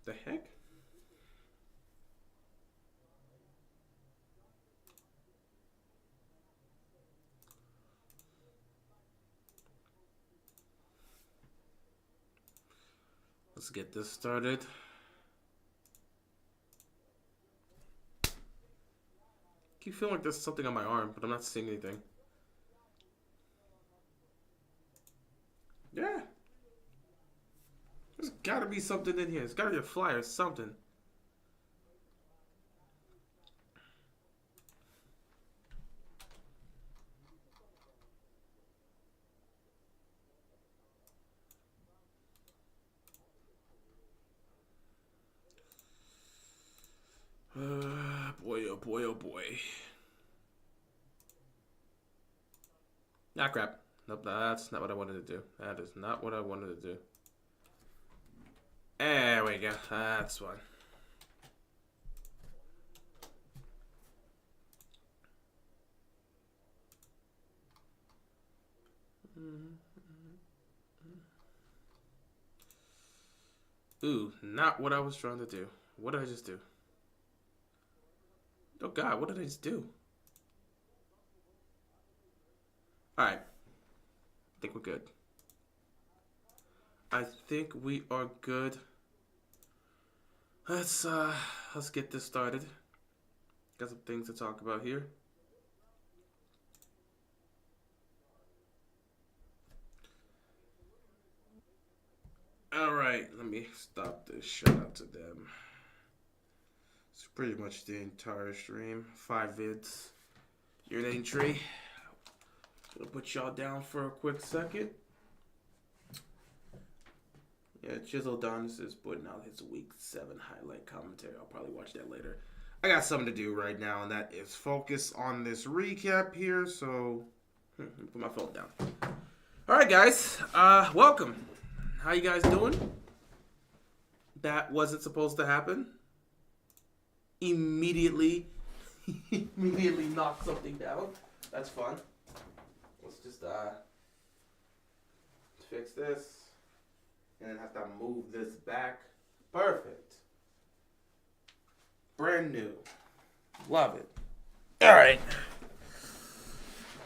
The heck? Let's get this started. I keep feeling like there's something on my arm, but I'm not seeing anything. Yeah. There's gotta be something in here. There's gotta be a flyer or something. Boy, oh boy, oh boy. Ah, crap. Nope, that's not what I wanted to do. That is not what I wanted to do. There we go. That's fine. Ooh, not what I was trying to do. What did I just do? Oh God, what did I just do? Alright. I think we're good. I think we are good. Let's get this started. Got some things to talk about here. Alright, let me stop this. Shout out to them. It's pretty much the entire stream. 5 vids. Your name tree. Gonna put y'all down for a quick second. Yeah, Chisel Donis is putting out his week 7 highlight commentary. I'll probably watch that later. I got something to do right now, and that is focus on this recap here. So, let me put my phone down. All right, guys. Welcome. How you guys doing? That wasn't supposed to happen. Immediately knock something down. That's fun. Let's just fix this. And then have to move this back. Perfect. Brand new. Love it. All right.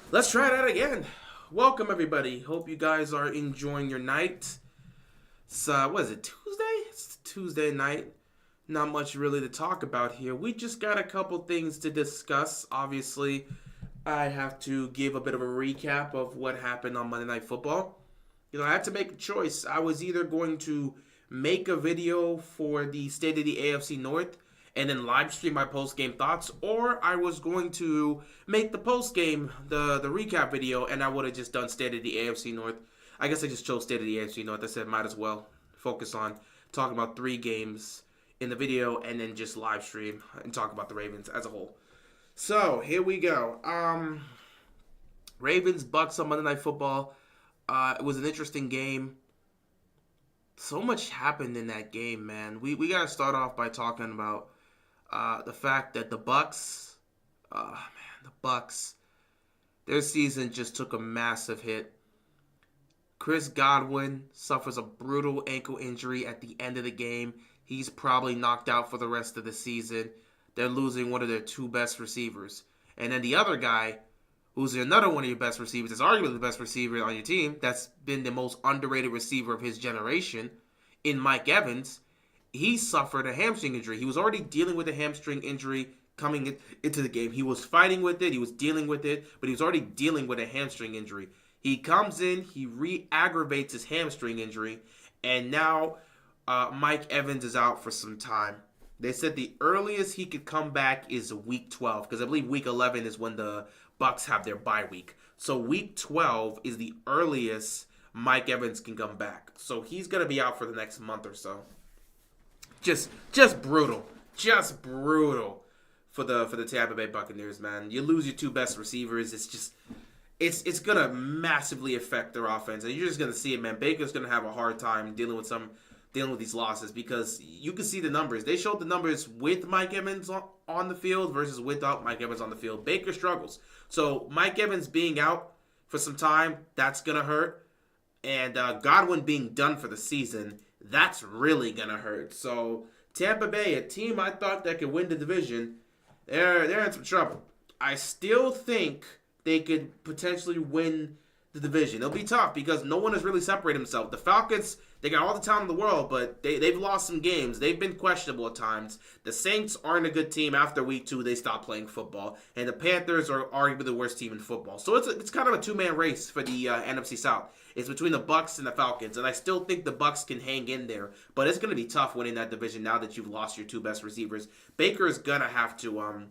Let's try that again. Welcome, everybody. Hope you guys are enjoying your night. It's, what is it, Tuesday? It's Tuesday night. Not much really to talk about here. We just got a couple things to discuss. Obviously, I have to give a bit of a recap of what happened on Monday Night Football. You know, I had to make a choice. I was either going to make a video for the State of the AFC North and then live stream my post-game thoughts, or I was going to make the post-game, the recap video, and I would have just done State of the AFC North. I guess I just chose State of the AFC North. I said might as well focus on talking about 3 games in the video and then just live stream and talk about the Ravens as a whole. So, here we go. Ravens, Bucks on Monday Night Football. It was an interesting game. So much happened in that game, man. We got to start off by talking about the fact that the Bucks, their season just took a massive hit. Chris Godwin suffers a brutal ankle injury at the end of the game. He's probably knocked out for the rest of the season. They're losing one of their 2 best receivers. And then the other guy, who's another one of your best receivers, is arguably the best receiver on your team, that's been the most underrated receiver of his generation, in Mike Evans, he suffered a hamstring injury. He was already dealing with a hamstring injury coming into the game. He was fighting with it, he was dealing with it, but he was already dealing with a hamstring injury. He comes in, he re-aggravates his hamstring injury, and now Mike Evans is out for some time. They said the earliest he could come back is week 12, because I believe week 11 is when the Bucks have their bye week. So week 12 is the earliest Mike Evans can come back. So he's going to be out for the next month or so. Just brutal. Just brutal for the Tampa Bay Buccaneers, man. You lose your 2 best receivers. It's going to massively affect their offense. And you're just going to see it, man. Baker's going to have a hard time dealing with these losses because you can see the numbers. They showed the numbers with Mike Evans on the field versus without Mike Evans on the field. Baker struggles. So Mike Evans being out for some time, that's going to hurt. And Godwin being done for the season, that's really going to hurt. So Tampa Bay, a team I thought that could win the division, they're in some trouble. I still think they could potentially win the division. It'll be tough because no one has really separated himself. The Falcons, they got all the talent in the world, but they've lost some games. They've been questionable at times. The Saints aren't a good team. After week 2, they stopped playing football. And the Panthers are arguably the worst team in football. So it's kind of a two-man race for the NFC South. It's between the BUCS and the Falcons, and I still think the BUCS can hang in there. But it's going to be tough winning that division now that you've lost your two best receivers. Baker is going to have to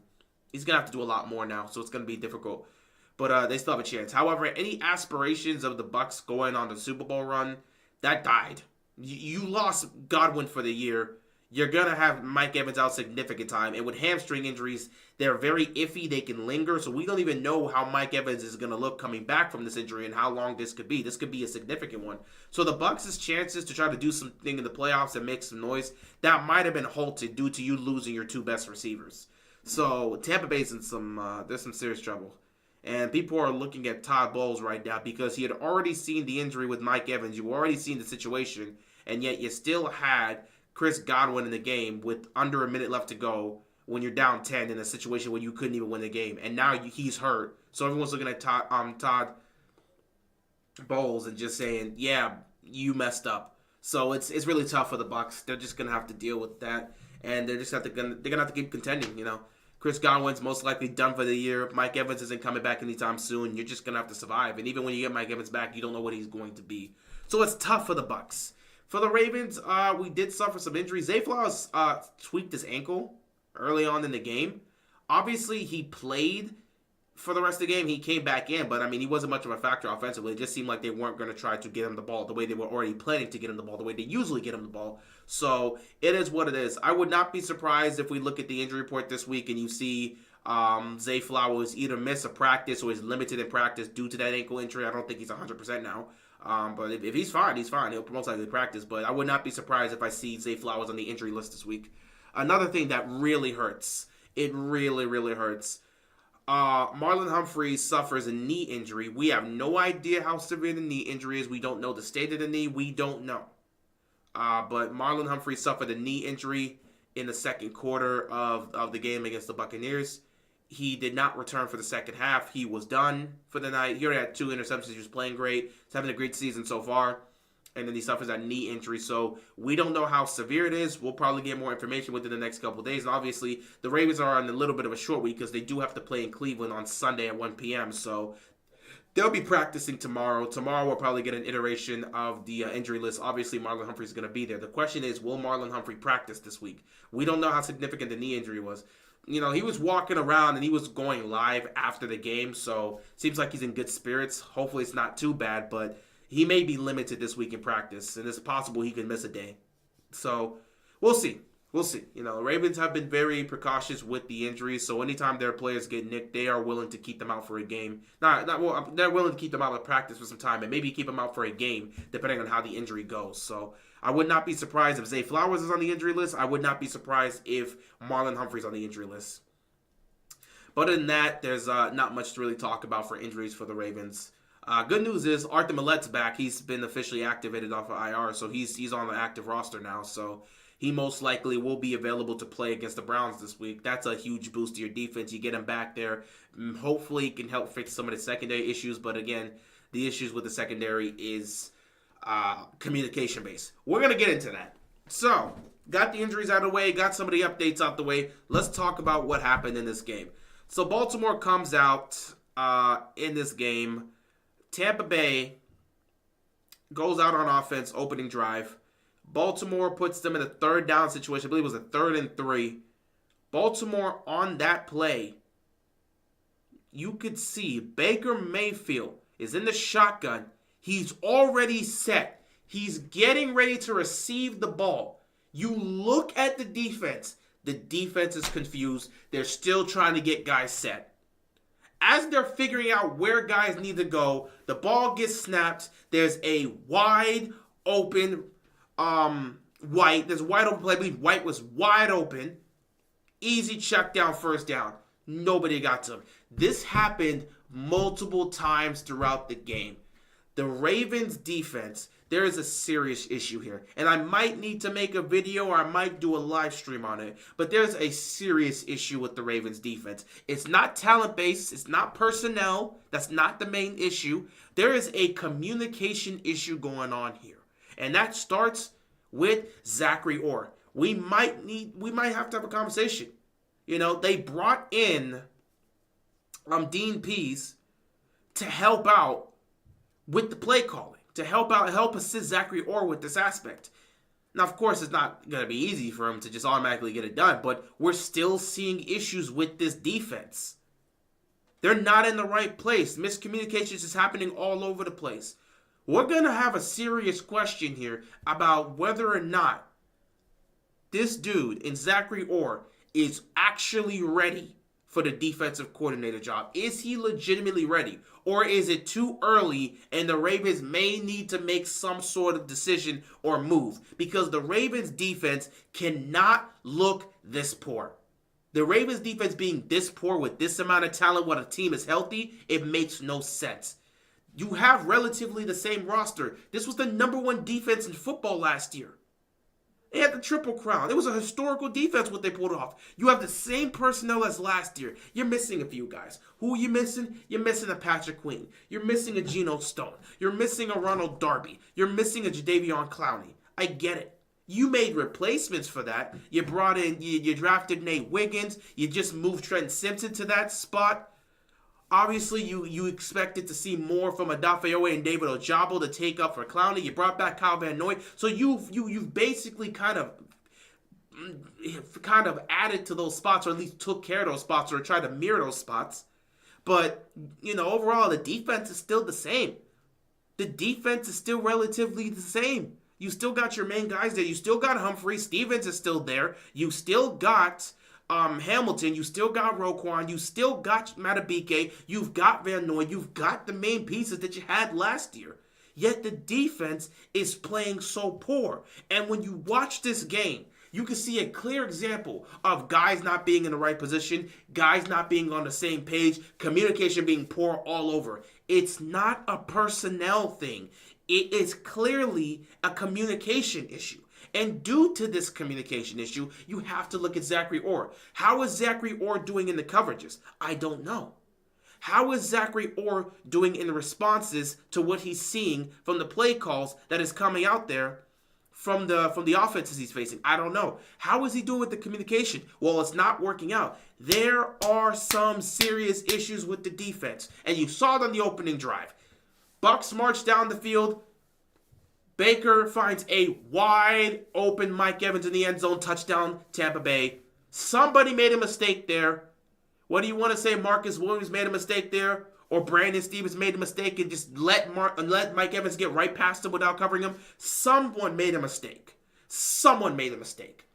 he's going to have to do a lot more now, so it's going to be difficult. But they still have a chance. However, any aspirations of the BUCS going on the Super Bowl run, that died. You lost Godwin for the year. You're going to have Mike Evans out significant time. And with hamstring injuries, they're very iffy. They can linger. So we don't even know how Mike Evans is going to look coming back from this injury and how long this could be. This could be a significant one. So the Bucks' chances to try to do something in the playoffs and make some noise, that might have been halted due to you losing your two best receivers. So Tampa Bay's in there's some serious trouble. And people are looking at Todd Bowles right now because he had already seen the injury with Mike Evans. You've already seen the situation, and yet you still had Chris Godwin in the game with under a minute left to go when you're down 10 in a situation where you couldn't even win the game. And now he's hurt. So everyone's looking at Todd Bowles and just saying, yeah, you messed up. So it's really tough for the Bucs. They're just going to have to deal with that. And they're going to have to keep contending, you know. Chris Godwin's most likely done for the year. Mike Evans isn't coming back anytime soon. You're just going to have to survive. And even when you get Mike Evans back, you don't know what he's going to be. So it's tough for the Bucs. For the Ravens, we did suffer some injuries. Zay Flowers tweaked his ankle early on in the game. Obviously, he played for the rest of the game. He came back in, but, I mean, he wasn't much of a factor offensively. It just seemed like they weren't going to try to get him the ball the way they were already planning to get him the ball, the way they usually get him the ball. So it is what it is. I would not be surprised if we look at the injury report this week and you see Zay Flowers either miss a practice or is limited in practice due to that ankle injury. I don't think he's 100% now. But if he's fine, he's fine. He'll most likely practice. But I would not be surprised if I see Zay Flowers on the injury list this week. Another thing that really hurts, it really, really hurts. Marlon Humphrey suffers a knee injury. We have no idea how severe the knee injury is. We don't know the state of the knee. We don't know. But Marlon Humphrey suffered a knee injury in the second quarter of the game against the Buccaneers. He did not return for the second half. He was done for the night. He already had 2 interceptions. He was playing great. He's having a great season so far. And then he suffers that knee injury. So we don't know how severe it is. We'll probably get more information within the next couple of days. And obviously, the Ravens are on a little bit of a short week because they do have to play in Cleveland on Sunday at 1 p.m. So they'll be practicing tomorrow. Tomorrow we'll probably get an iteration of the injury list. Obviously, Marlon Humphrey is going to be there. The question is, will Marlon Humphrey practice this week? We don't know how significant the knee injury was. You know, he was walking around and he was going live after the game, so seems like he's in good spirits. Hopefully it's not too bad, but he may be limited this week in practice, and it's possible he could miss a day. So we'll see. We'll see. You know, Ravens have been very precautious with the injuries, so anytime their players get nicked, they are willing to keep them out for a game. They're willing to keep them out of practice for some time and maybe keep them out for a game, depending on how the injury goes. So I would not be surprised if Zay Flowers is on the injury list. I would not be surprised if Marlon Humphrey's on the injury list. But other than that, there's not much to really talk about for injuries for the Ravens. Good news is Arthur Millet's back. He's been officially activated off of IR, so he's on the active roster now. So he most likely will be available to play against the Browns this week. That's a huge boost to your defense. You get him back there. Hopefully, it can help fix some of the secondary issues. But again, the issues with the secondary is communication based. We're going to get into that. So, got the injuries out of the way, got some of the updates out the way. Let's talk about what happened in this game. So, Baltimore comes out in this game. Tampa Bay goes out on offense, opening drive. Baltimore puts them in a third down situation. I believe it was a 3rd and 3. Baltimore on that play, you could see Baker Mayfield is in the shotgun. He's already set. He's getting ready to receive the ball. You look at the defense. The defense is confused. They're still trying to get guys set. As they're figuring out where guys need to go, the ball gets snapped. There's a wide open White. There's a wide open play. I believe White was wide open. Easy check down, first down. Nobody got to him. This happened multiple times throughout the game. The Ravens defense, there is a serious issue here. And I might need to make a video or I might do a live stream on it. But there's a serious issue with the Ravens defense. It's not talent-based. It's not personnel. That's not the main issue. There is a communication issue going on here. And that starts with Zachary Orr. We might have to have a conversation. You know, they brought in Dean Pease to help out with the play calling, to help assist Zachary Orr with this aspect. Now, of course, it's not going to be easy for him to just automatically get it done, but we're still seeing issues with this defense. They're not in the right place. Miscommunications is happening all over the place. We're going to have a serious question here about whether or not this dude in Zachary Orr is actually ready for the defensive coordinator job. Is he legitimately ready? Or is it too early and the Ravens may need to make some sort of decision or move? Because the Ravens defense cannot look this poor. The Ravens defense being this poor with this amount of talent when a team is healthy, it makes no sense. You have relatively the same roster. This was the #1 defense in football last year. They had the Triple Crown. It was a historical defense what they pulled off. You have the same personnel as last year. You're missing a few guys. Who are you missing? You're missing a Patrick Queen. You're missing a Geno Stone. You're missing a Ronald Darby. You're missing a Jadeveon Clowney. I get it. You made replacements for that. You brought in, you drafted Nate Wiggins. You just moved Trent Simpson to that spot. Obviously, you expected to see more from Adafeowe and David Ojabo to take up for Clowney. You brought back Kyle Van Noy. So you've basically kind of added to those spots, or at least took care of those spots, or tried to mirror those spots. But, you know, overall, the defense is still the same. The defense is still relatively the same. You still got your main guys there. You still got Humphrey. Stevens is still there. You still got Hamilton, you still got Roquan, you still got Matabike, you've got Van Noy, you've got the main pieces that you had last year. Yet the defense is playing so poor. And when you watch this game, you can see a clear example of guys not being in the right position, guys not being on the same page, communication being poor all over. It's not a personnel thing. It is clearly a communication issue. And due to this communication issue, you have to look at Zachary Orr. How is Zachary Orr doing in the coverages? I don't know. How is Zachary Orr doing in the responses to what he's seeing from the play calls that is coming out there from the offenses he's facing? I don't know. How is he doing with the communication? Well, it's not working out. There are some serious issues with the defense. And you saw it on the opening drive. Bucks march down the field. Baker finds a wide open Mike Evans in the end zone, touchdown, Tampa Bay. Somebody made a mistake there. What do you want to say? Marcus Williams made a mistake there? Or Brandon Stevens made a mistake and just let Mike Evans get right past him without covering him? Someone made a mistake. Someone made a mistake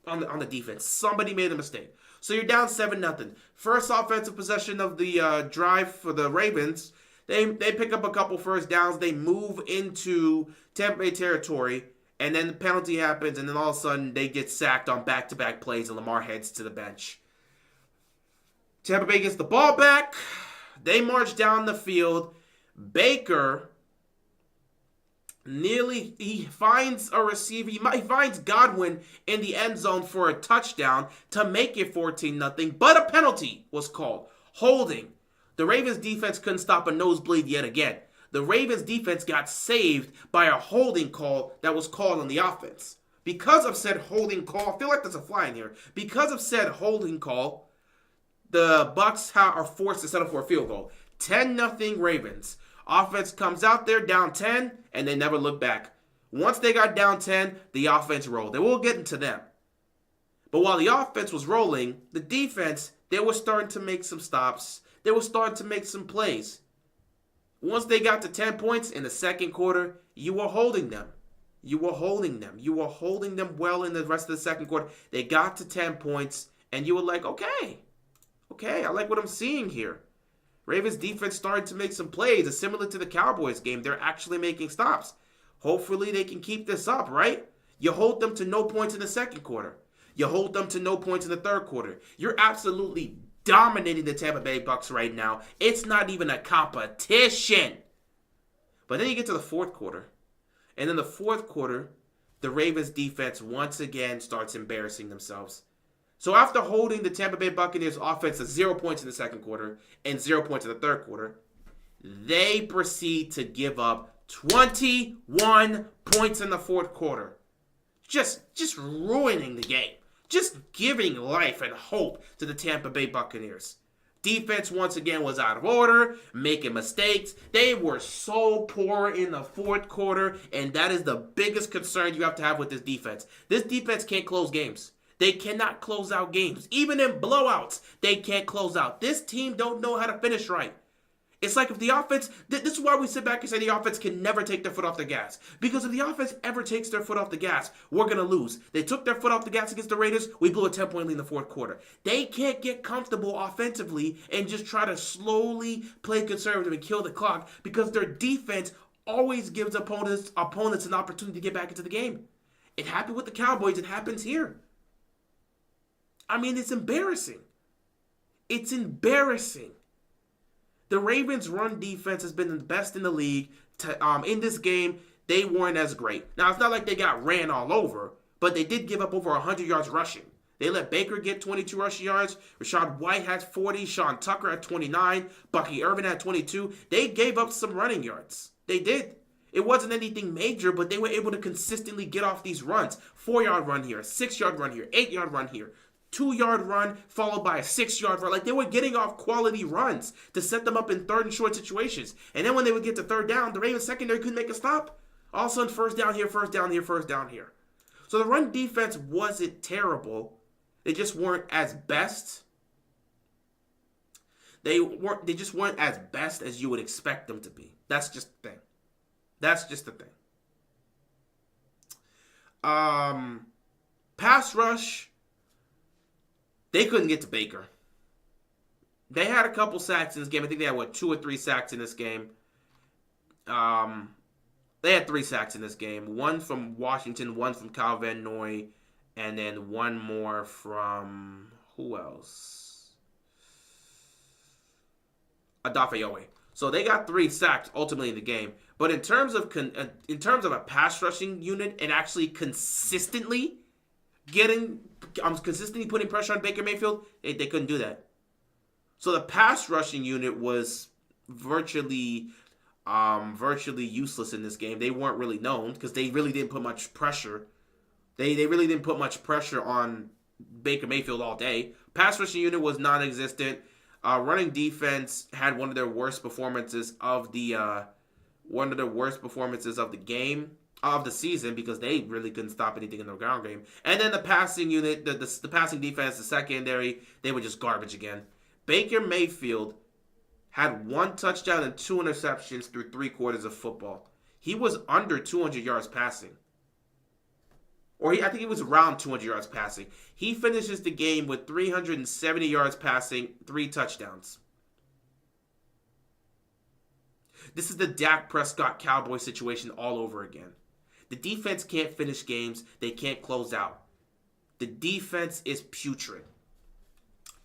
on the defense. Somebody made a mistake. So you're down 7-0. First offensive possession of the drive for the Ravens. They pick up a couple first downs. They move into Tampa Bay territory, and then the penalty happens, and then all of a sudden they get sacked on back-to-back plays, and Lamar heads to the bench. Tampa Bay gets the ball back. They march down the field. Baker he finds a receiver. He finds Godwin in the end zone for a touchdown to make it 14-0, but a penalty was called. Holding. The Ravens defense couldn't stop a nosebleed yet again. The Ravens defense got saved by a holding call that was called on the offense. Because of said holding call, I feel like there's a fly in here. Because of said holding call, the Bucks are forced to settle for a field goal. 10-0 Ravens. Offense comes out there down 10, and they never look back. Once they got down 10, the offense rolled. We'll get into them. But while the offense was rolling, the defense, they were starting to make some stops. They were starting to make some plays. Once they got to 10 points in the second quarter, you were holding them. You were holding them. You were holding them well in the rest of the second quarter. They got to 10 points, and you were like, okay, I like what I'm seeing here. Ravens defense started to make some plays. It's similar to the Cowboys game. They're actually making stops. Hopefully they can keep this up, right? You hold them to no points in the second quarter. You hold them to no points in the third quarter. You're absolutely dominating the Tampa Bay Bucks right now. It's not even a competition. But then you get to the fourth quarter, And in the fourth quarter, the Ravens defense once again starts embarrassing themselves. So after holding the Tampa Bay Buccaneers offense to 0 points in the second quarter and 0 points in the third quarter, they proceed to give up 21 points in the fourth quarter. Just ruining the game. Just giving life and hope to the Tampa Bay Buccaneers. Defense once again was out of order, making mistakes. They were so poor in the fourth quarter, and that is the biggest concern you have to have with this defense. This defense can't close games. They cannot close out games. Even in blowouts, they can't close out. This team don't know how to finish right. It's like if the offense, this is why we sit back and say the offense can never take their foot off the gas. Because if the offense ever takes their foot off the gas, we're going to lose. They took their foot off the gas against the Raiders. We blew a 10-point lead in the fourth quarter. They can't get comfortable offensively and just try to slowly play conservative and kill the clock because their defense always gives opponents an opportunity to get back into the game. It happened with the Cowboys. It happens here. I mean, it's embarrassing. It's embarrassing. The Ravens' run defense has been the best in the league. In this game, they weren't as great. Now, it's not like they got ran all over, but they did give up over 100 yards rushing. They let Baker get 22 rushing yards. Rashad White had 40. Sean Tucker had 29. Bucky Irvin had 22. They gave up some running yards. They did. It wasn't anything major, but they were able to consistently get off these runs. 4-yard run here, 6-yard run here, 8-yard run here. 2-yard run followed by a 6-yard run. Like, they were getting off quality runs to set them up in third and short situations. And then when they would get to third down, the Ravens secondary couldn't make a stop. All of a sudden, first down here, first down here, first down here. So the run defense wasn't terrible. They just weren't as best. They just weren't as best as you would expect them to be. That's just the thing. That's just the thing. Pass rush. They couldn't get to Baker. They had a couple sacks in this game. I think they had, 2 or 3 sacks in this game. They had 3 sacks in this game. 1 from Washington, 1 from Kyle Van Noy, and then 1 more from, who else? Adafeyowe. So they got 3 sacks ultimately in the game. But in terms of a pass rushing unit and actually consistently putting pressure on Baker Mayfield, they couldn't do that. So the pass rushing unit was virtually useless in this game. They weren't really known because they really didn't put much pressure. They really didn't put much pressure on Baker Mayfield all day. Pass rushing unit was non-existent. Running defense had one of their worst performances of the game. Of the season, because they really couldn't stop anything in the ground game. And then the passing unit, the passing defense, the secondary, they were just garbage again. Baker Mayfield had 1 touchdown and 2 interceptions through 3 quarters of football. He was under 200 yards passing. I think he was around 200 yards passing. He finishes the game with 370 yards passing, 3 touchdowns. This is the Dak Prescott Cowboy situation all over again. The defense can't finish games. They can't close out. The defense is putrid.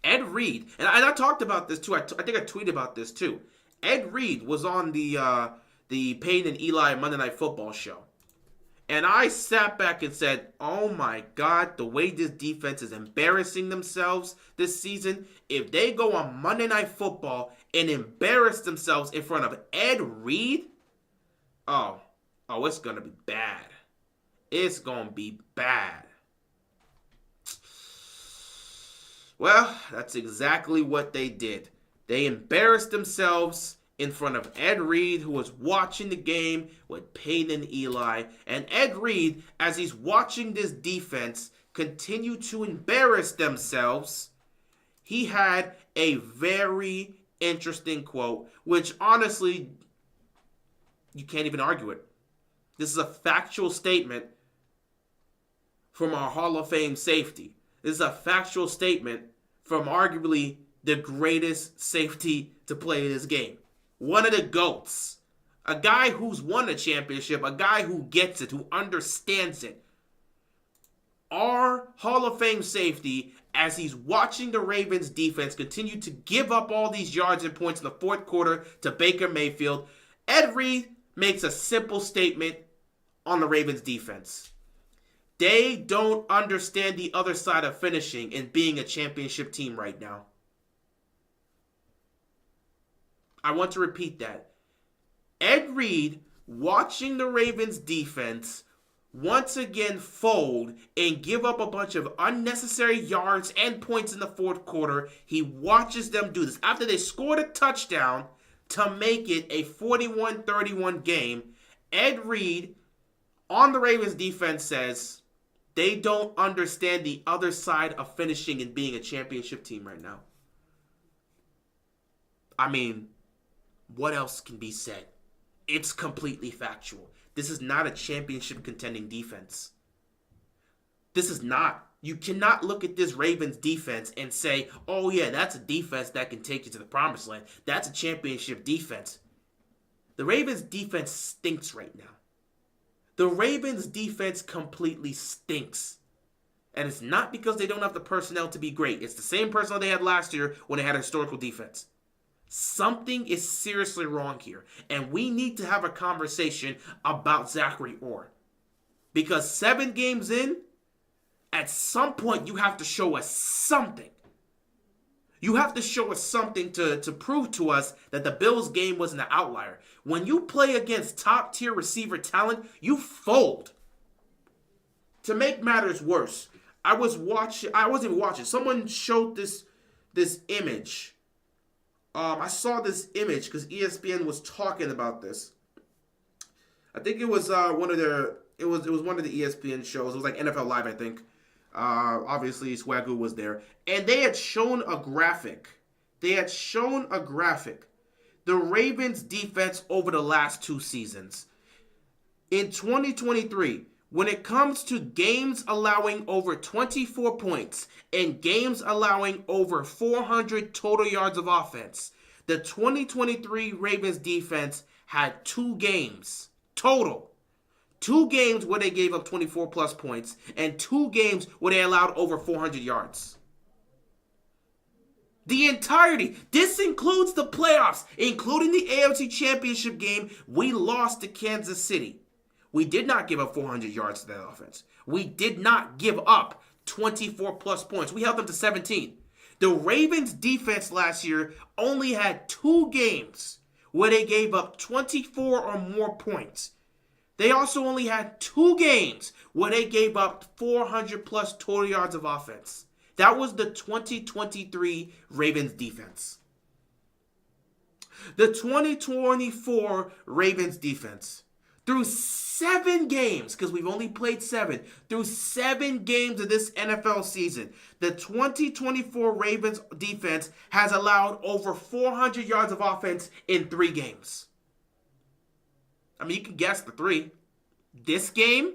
Ed Reed, and I talked about this too. I think I tweeted about this too. Ed Reed was on the Payne and Eli Monday Night Football show. And I sat back and said, oh my God, the way this defense is embarrassing themselves this season. If they go on Monday Night Football and embarrass themselves in front of Ed Reed, oh, it's going to be bad. It's going to be bad. Well, that's exactly what they did. They embarrassed themselves in front of Ed Reed, who was watching the game with Payne and Eli. And Ed Reed, as he's watching this defense continue to embarrass themselves, he had a very interesting quote, which honestly, you can't even argue it. This is a factual statement from our Hall of Fame safety. This is a factual statement from arguably the greatest safety to play this game. One of the GOATs. A guy who's won a championship. A guy who gets it, who understands it. Our Hall of Fame safety, as he's watching the Ravens defense continue to give up all these yards and points in the fourth quarter to Baker Mayfield, Ed Reed makes a simple statement on the Ravens defense. They don't understand the other side of finishing and being a championship team right now. I want to repeat that. Ed Reed, watching the Ravens defense once again fold and give up a bunch of unnecessary yards and points in the fourth quarter. He watches them do this. After they scored a touchdown to make it a 41-31 game, Ed Reed on the Ravens defense says they don't understand the other side of finishing and being a championship team right now. I mean, what else can be said? It's completely factual. This is not a championship contending defense. This is not. You cannot look at this Ravens defense and say, oh yeah, that's a defense that can take you to the promised land. That's a championship defense. The Ravens defense stinks right now. The Ravens defense completely stinks. And it's not because they don't have the personnel to be great. It's the same personnel they had last year when they had a historical defense. Something is seriously wrong here. And we need to have a conversation about Zachary Orr. Because 7 games in, at some point you have to show us something. You have to show us something to prove to us that the Bills game wasn't an outlier. When you play against top tier receiver talent, you fold. To make matters worse, I wasn't even watching. Someone showed this image. I saw this image because ESPN was talking about this. I think it was one of the ESPN shows. It was like NFL Live, I think. Obviously, Swagoo was there. And they had shown a graphic. The Ravens defense over the last 2 seasons. In 2023, when it comes to games allowing over 24 points and games allowing over 400 total yards of offense, the 2023 Ravens defense had 2 games total. 2 games where they gave up 24 plus points and 2 games where they allowed over 400 yards. The entirety. This includes the playoffs, including the AFC Championship game we lost to Kansas City. We did not give up 400 yards to that offense. We did not give up 24 plus points. We held them to 17. The Ravens defense last year only had 2 games where they gave up 24 or more points. They also only had 2 games where they gave up 400 plus total yards of offense. That was the 2023 Ravens defense. The 2024 Ravens defense, through 7 games, because we've only played 7, through 7 games of this NFL season, the 2024 Ravens defense has allowed over 400 yards of offense in 3 games. I mean, you can guess the 3. This game,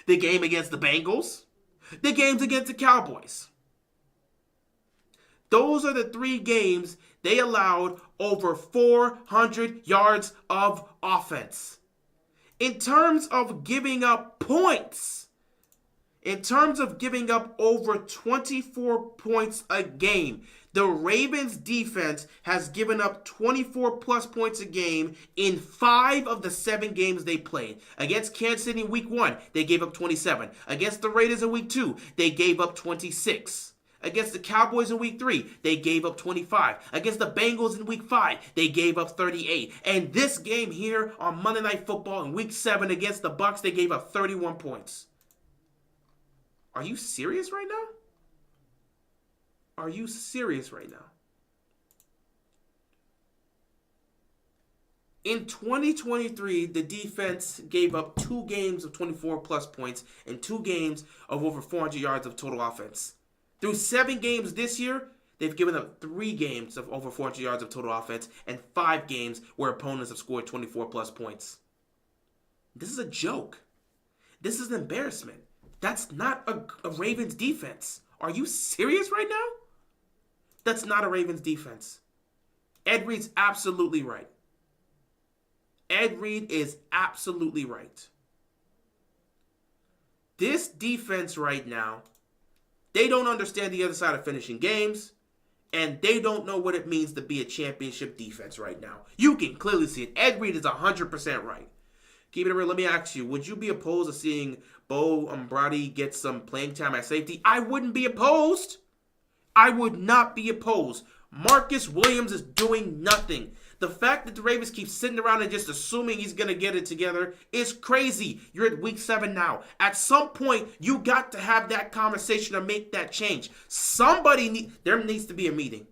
the game against the Bengals, the games against the Cowboys. Those are the 3 games they allowed over 400 yards of offense. In terms of giving up points, in terms of giving up over 24 points a game, the Ravens defense has given up 24 plus points a game in 5 of the 7 games they played. Against Kansas City in week 1, they gave up 27. Against the Raiders in week 2, they gave up 26. Against the Cowboys in week 3, they gave up 25. Against the Bengals in week 5, they gave up 38. And this game here on Monday Night Football in week 7 against the BUCS, they gave up 31 points. Are you serious right now? Are you serious right now? In 2023, the defense gave up 2 games of 24 plus points and 2 games of over 400 yards of total offense. Through 7 games this year, they've given up 3 games of over 400 yards of total offense and 5 games where opponents have scored 24 plus points. This is a joke. This is an embarrassment. That's not a Ravens defense. Are you serious right now? That's not a Ravens defense. Ed Reed's absolutely right. Ed Reed is absolutely right. This defense right now, they don't understand the other side of finishing games, and they don't know what it means to be a championship defense right now. You can clearly see it. Ed Reed is 100% right. Keep it real. Let me ask you, would you be opposed to seeing Bo Brady get some playing time at safety? I wouldn't be opposed. I would not be opposed. Marcus Williams is doing nothing. The fact that the Ravens keep sitting around and just assuming he's going to get it together is crazy. You're at week 7 now. At some point, you got to have that conversation or make that change. There needs to be a meeting.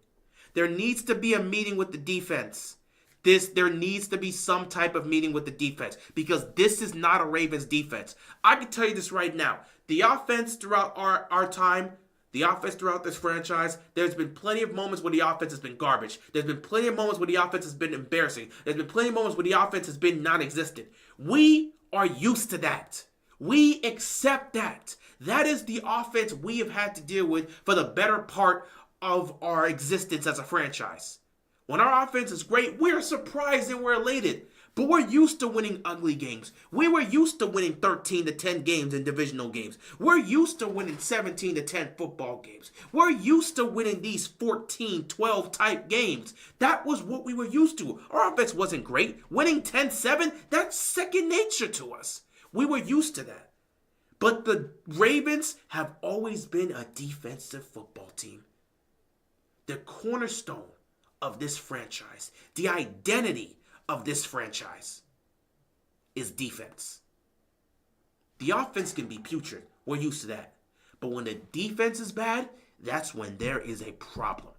There needs to be a meeting with the defense. There needs to be some type of meeting with the defense because this is not a Ravens defense. I can tell you this right now. The offense throughout our time, the offense throughout this franchise, there's been plenty of moments where the offense has been garbage. There's been plenty of moments where the offense has been embarrassing. There's been plenty of moments where the offense has been non-existent. We are used to that. We accept that. That is the offense we have had to deal with for the better part of our existence as a franchise. When our offense is great, we're surprised and we're elated. But we're used to winning ugly games. We were used to winning 13-10 games in divisional games. We're used to winning 17-10 football games. We're used to winning these 14-12 type games. That was what we were used to. Our offense wasn't great. Winning 10-7, that's second nature to us. We were used to that. But the Ravens have always been a defensive football team. The cornerstone of this franchise, the identity of this franchise is defense. The offense can be putrid. We're used to that. But when the defense is bad, that's when there is a problem.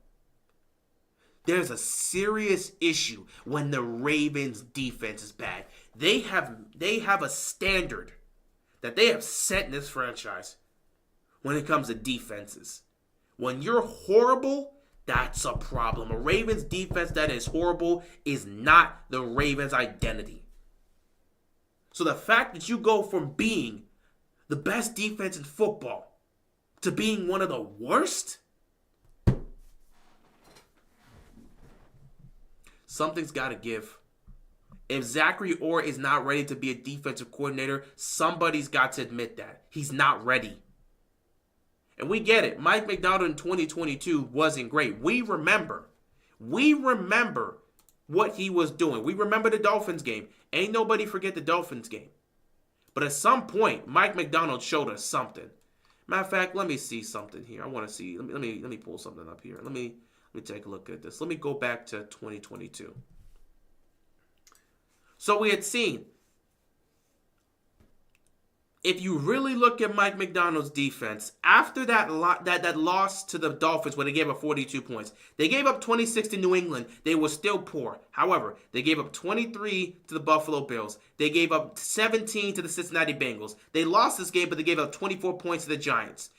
There's a serious issue when the Ravens defense is bad. They have a standard that they have set in this franchise when it comes to defenses. When you're horrible, that's a problem. A Ravens defense that is horrible is not the Ravens' identity. So the fact that you go from being the best defense in football to being one of the worst, something's got to give. If Zachary Orr is not ready to be a defensive coordinator, somebody's got to admit that. He's not ready. And we get it. Mike Macdonald in 2022 wasn't great. We remember what he was doing. We remember the Dolphins game. Ain't nobody forget the Dolphins game. But at some point, Mike Macdonald showed us something. Matter of fact, let me see something here. I want to see. Let me pull something up here. Let me take a look at this. Let me go back to 2022. So we had seen, if you really look at Mike Macdonald's defense, after that loss to the Dolphins where they gave up 42 points, they gave up 26 to New England. They were still poor. However, they gave up 23 to the Buffalo Bills. They gave up 17 to the Cincinnati Bengals. They lost this game, but they gave up 24 points to the Giants.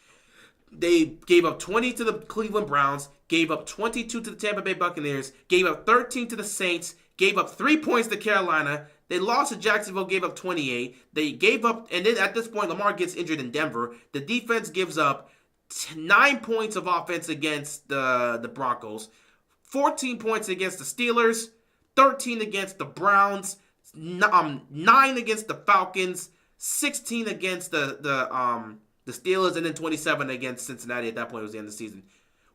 They gave up 20 to the Cleveland Browns, gave up 22 to the Tampa Bay Buccaneers, gave up 13 to the Saints, gave up 3 points to Carolina. They lost to Jacksonville, gave up 28. They gave up, and then at this point, Lamar gets injured in Denver. The defense gives up 9 points of offense against the Broncos, 14 points against the Steelers, 13 against the Browns, 9 against the Falcons, 16 against the Steelers, and then 27 against Cincinnati. At that point, it was the end of the season.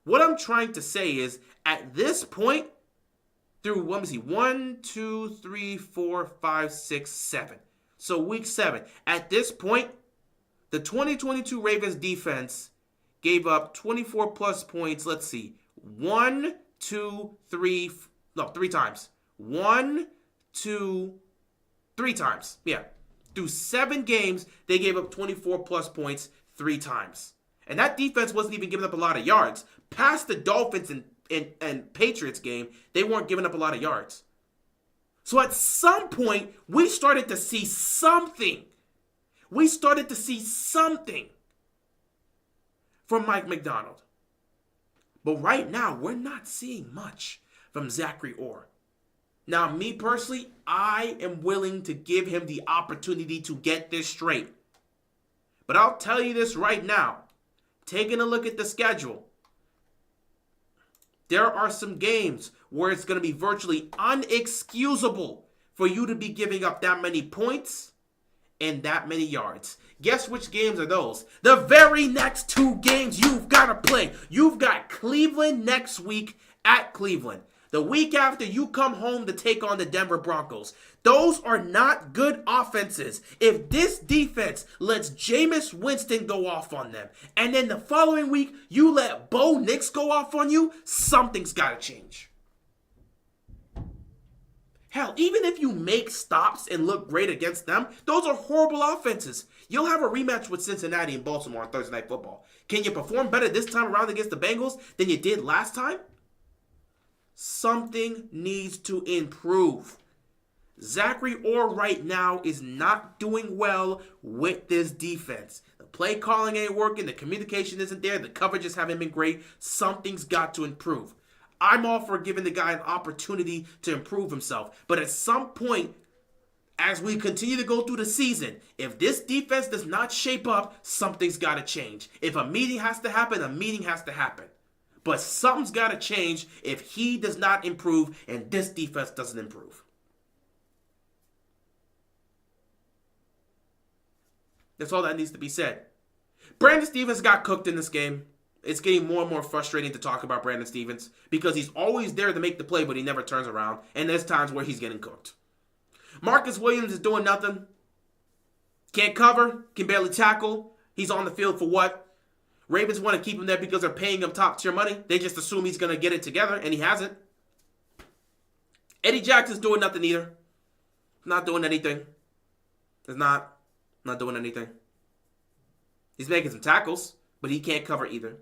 What I'm trying to say is, at this point, through, 1, 2, 3, 4, 5, 6, 7. So week 7. At this point, the 2022 Ravens defense gave up 24 plus points. Let's see. 3 times. 1, 2, 3 times. Yeah. Through 7 games, they gave up 24 plus points 3 times. And that defense wasn't even giving up a lot of yards. Past the Dolphins and Patriots game, they weren't giving up a lot of yards. So at some point, we started to see something. We started to see something from Mike Macdonald. But right now, we're not seeing much from Zachary Orr. Now, me personally, I am willing to give him the opportunity to get this straight. But I'll tell you this right now. Taking a look at the schedule, there are some games where it's going to be virtually unexcusable for you to be giving up that many points and that many yards. Guess which games are those? The very next 2 games you've got to play. You've got Cleveland next week at Cleveland. The week after, you come home to take on the Denver Broncos. Those are not good offenses. If this defense lets Jameis Winston go off on them, and then the following week, you let Bo Nix go off on you, something's got to change. Hell, even if you make stops and look great against them, those are horrible offenses. You'll have a rematch with Cincinnati and Baltimore on Thursday Night Football. Can you perform better this time around against the Bengals than you did last time? Something needs to improve. Zachary Orr right now is not doing well with this defense. The play calling ain't working. The communication isn't there. The coverages haven't been great. Something's got to improve. I'm all for giving the guy an opportunity to improve himself. But at some point, as we continue to go through the season, if this defense does not shape up, something's got to change. If a meeting has to happen, a meeting has to happen. But something's got to change if he does not improve and this defense doesn't improve. That's all that needs to be said. Brandon Stephens got cooked in this game. It's getting more and more frustrating to talk about Brandon Stephens because he's always there to make the play, but he never turns around. And there's times where he's getting cooked. Marcus Williams is doing nothing. Can't cover, can barely tackle. He's on the field for what? Ravens want to keep him there because they're paying him top tier money. They just assume he's going to get it together, and he hasn't. Eddie Jackson's doing nothing either. Not doing anything. He's not doing anything. He's making some tackles, but he can't cover either.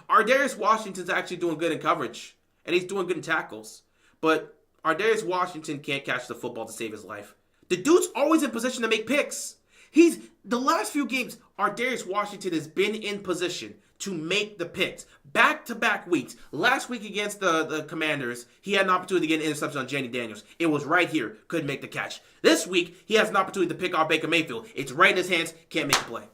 Ardarius Washington's actually doing good in coverage, and he's doing good in tackles. But Ardarius Washington can't catch the football to save his life. The dude's always in position to make picks. The last few games, Ardarius Washington has been in position to make the picks. Back-to-back weeks. Last week against the Commanders, he had an opportunity to get an interception on Janie Daniels. It was right here. Couldn't make the catch. This week, he has an opportunity to pick off Baker Mayfield. It's right in his hands. Can't make the play.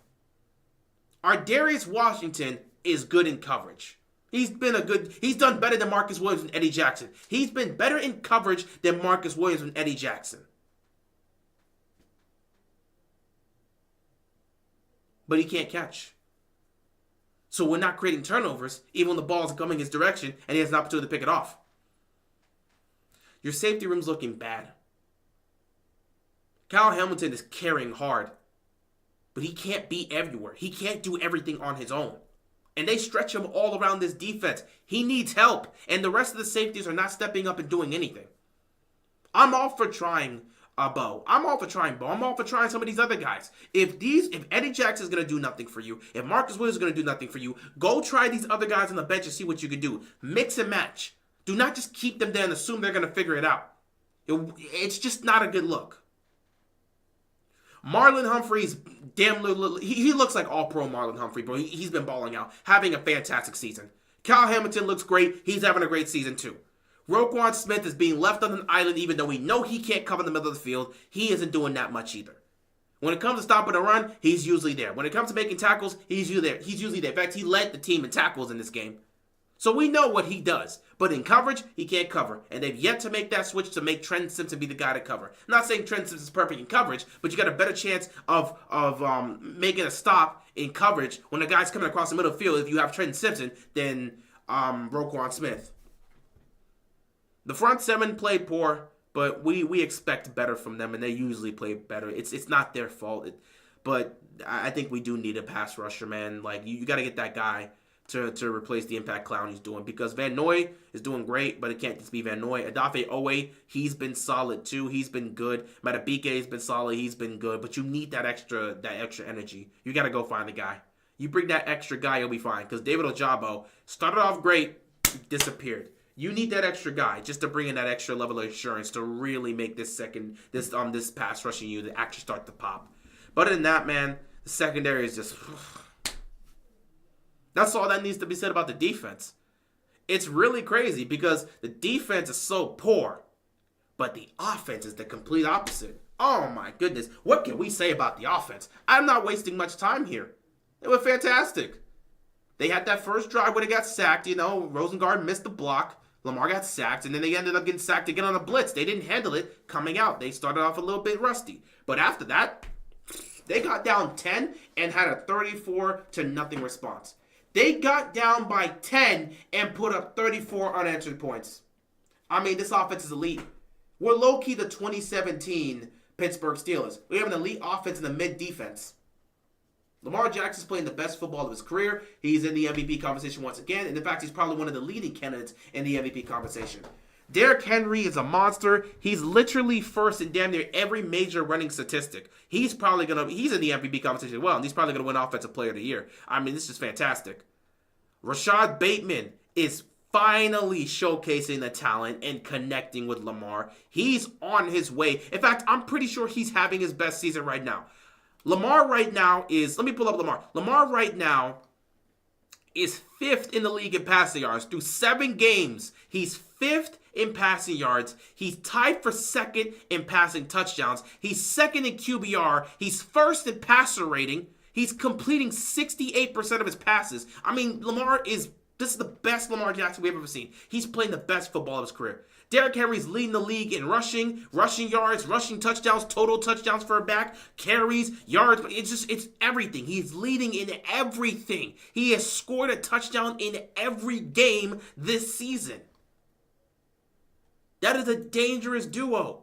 Ardarius Washington is good in coverage. He's done better than Marcus Williams and Eddie Jackson. He's been better in coverage than Marcus Williams and Eddie Jackson. But he can't catch. So we're not creating turnovers, even when the ball's coming his direction and he has an opportunity to pick it off. Your safety room's looking bad. Kyle Hamilton is carrying hard, but he can't be everywhere. He can't do everything on his own. And they stretch him all around this defense. He needs help, and the rest of the safeties are not stepping up and doing anything. I'm all for trying Bo. I'm all for trying Bo. I'm all for trying some of these other guys. If Eddie Jackson is going to do nothing for you, if Marcus Williams is going to do nothing for you, go try these other guys on the bench and see what you can do. Mix and match. Do not just keep them there and assume they're going to figure it out. It's just not a good look. Marlon Humphrey's damn little. He looks like all-pro Marlon Humphrey, bro. He's been balling out, having a fantastic season. Kyle Hamilton looks great. He's having a great season too. Roquan Smith is being left on an island even though we know he can't cover the middle of the field. He isn't doing that much either. When it comes to stopping a run, he's usually there. When it comes to making tackles, he's usually there. He's usually there. In fact, he led the team in tackles in this game. So we know what he does. But in coverage, he can't cover. And they've yet to make that switch to make Trent Simpson be the guy to cover. I'm not saying Trent Simpson is perfect in coverage, but you got a better chance of making a stop in coverage when a guy's coming across the middle of the field if you have Trent Simpson than Roquan Smith. The front seven played poor, but we expect better from them, and they usually play better. It's not their fault, but I think we do need a pass rusher, man. Like you got to get that guy to replace the impact clown he's doing because Van Noy is doing great, but it can't just be Van Noy. Odafe Owe, he's been solid too. He's been good. Matabike has been solid. He's been good, but you need that extra energy. You got to go find the guy. You bring that extra guy, you'll be fine. Because David Ojabo started off great, disappeared. You need that extra guy just to bring in that extra level of insurance to really make this pass rushing unit actually start to pop. But other than that, man, the secondary is just. That's all that needs to be said about the defense. It's really crazy because the defense is so poor, but the offense is the complete opposite. Oh my goodness, what can we say about the offense? I'm not wasting much time here. They were fantastic. They had that first drive where they got sacked. Rosengard missed the block. Lamar got sacked, and then they ended up getting sacked again on a blitz. They didn't handle it coming out. They started off a little bit rusty. But after that, they got down 10 and had a 34-0 response. They got down by 10 and put up 34 unanswered points. I mean, this offense is elite. We're low-key the 2017 Pittsburgh Steelers. We have an elite offense and a mid-defense. Lamar Jackson's playing the best football of his career. He's in the MVP conversation once again. And in fact, he's probably one of the leading candidates in the MVP conversation. Derrick Henry is a monster. He's literally first in damn near every major running statistic. He's in the MVP conversation as well, and he's probably going to win Offensive Player of the Year. I mean, this is fantastic. Rashad Bateman is finally showcasing the talent and connecting with Lamar. He's on his way. In fact, I'm pretty sure he's having his best season right now. Lamar right now is, let me pull up Lamar. Lamar right now is 5th in the league in passing yards. Through 7 games, he's 5th in passing yards. He's tied for 2nd in passing touchdowns. He's 2nd in QBR. He's 1st in passer rating. He's completing 68% of his passes. I mean, this is the best Lamar Jackson we've ever seen. He's playing the best football of his career. Derrick Henry's leading the league in rushing yards, rushing touchdowns, total touchdowns for a back, carries, yards. It's everything. He's leading in everything. He has scored a touchdown in every game this season. That is a dangerous duo.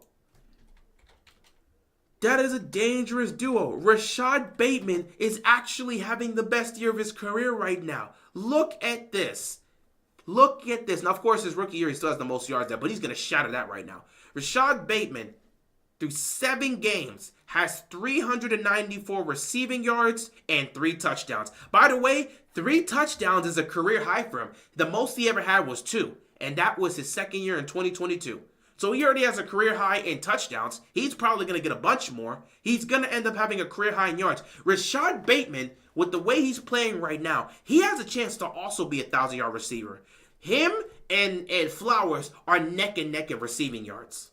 Rashad Bateman is actually having the best year of his career right now. Look at this. Now, of course, his rookie year, he still has the most yards there, but he's going to shatter that right now. Rashad Bateman, through 7 games, has 394 receiving yards and 3 touchdowns. By the way, 3 touchdowns is a career high for him. The most he ever had was 2, and that was his second year in 2022. So he already has a career high in touchdowns. He's probably going to get a bunch more. He's going to end up having a career high in yards. Rashad Bateman, with the way he's playing right now, he has a chance to also be a 1,000-yard receiver. Him and Flowers are neck and neck in receiving yards.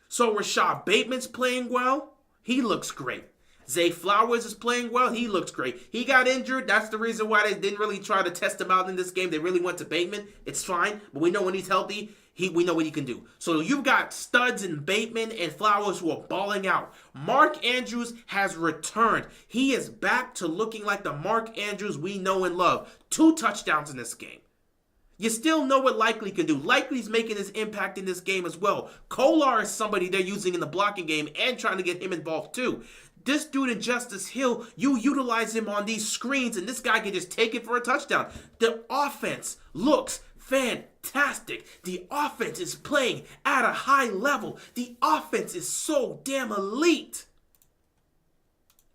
So Rashad Bateman's playing well. He looks great. Zay Flowers is playing well. He looks great. He got injured. That's the reason why they didn't really try to test him out in this game. They really went to Bateman. It's fine. But we know when he's healthy, we know what he can do. So you've got studs in Bateman and Flowers who are balling out. Mark Andrews has returned. He is back to looking like the Mark Andrews we know and love. 2 touchdowns in this game. You still know what Likely can do. Likely's making his impact in this game as well. Kolar is somebody they're using in the blocking game and trying to get him involved too. This dude in Justice Hill, you utilize him on these screens and this guy can just take it for a touchdown. The offense looks fantastic. The offense is playing at a high level. The offense is so damn elite.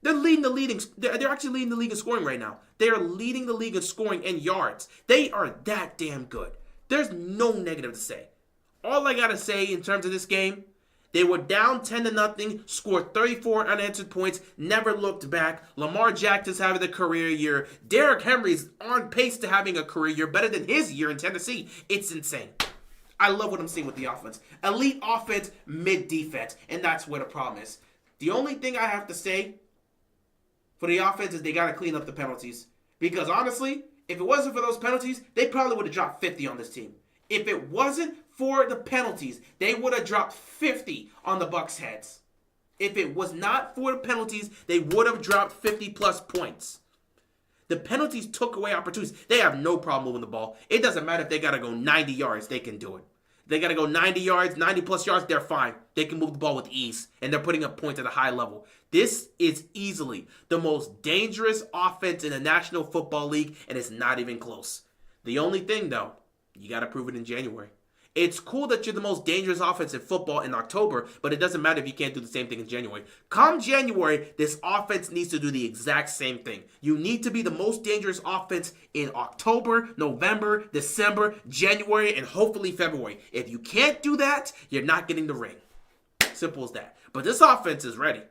They're actually leading the league in scoring right now. They are leading the league in scoring and yards. They are that damn good. There's no negative to say. All I gotta say in terms of this game, they were down 10-0, scored 34 unanswered points, never looked back. Lamar Jackson's having a career year. Derrick Henry's on pace to having a career year, better than his year in Tennessee. It's insane. I love what I'm seeing with the offense. Elite offense, mid-defense, and that's where the problem is. The only thing I have to say for the offense is they got to clean up the penalties. Because honestly, if it wasn't for those penalties, they probably would have dropped 50 on this team. If it wasn't for the penalties, they would have dropped 50 on the Bucs' heads. If it was not for the penalties, they would have dropped 50-plus points. The penalties took away opportunities. They have no problem moving the ball. It doesn't matter if they got to go 90 yards. They can do it. They got to go 90 yards, 90-plus yards. They're fine. They can move the ball with ease, and they're putting up points at a high level. This is easily the most dangerous offense in the National Football League, and it's not even close. The only thing, though, you got to prove it in January. It's cool that you're the most dangerous offense in football in October, but it doesn't matter if you can't do the same thing in January. Come January, this offense needs to do the exact same thing. You need to be the most dangerous offense in October, November, December, January, and hopefully February. If you can't do that, you're not getting the ring. Simple as that. But this offense is ready.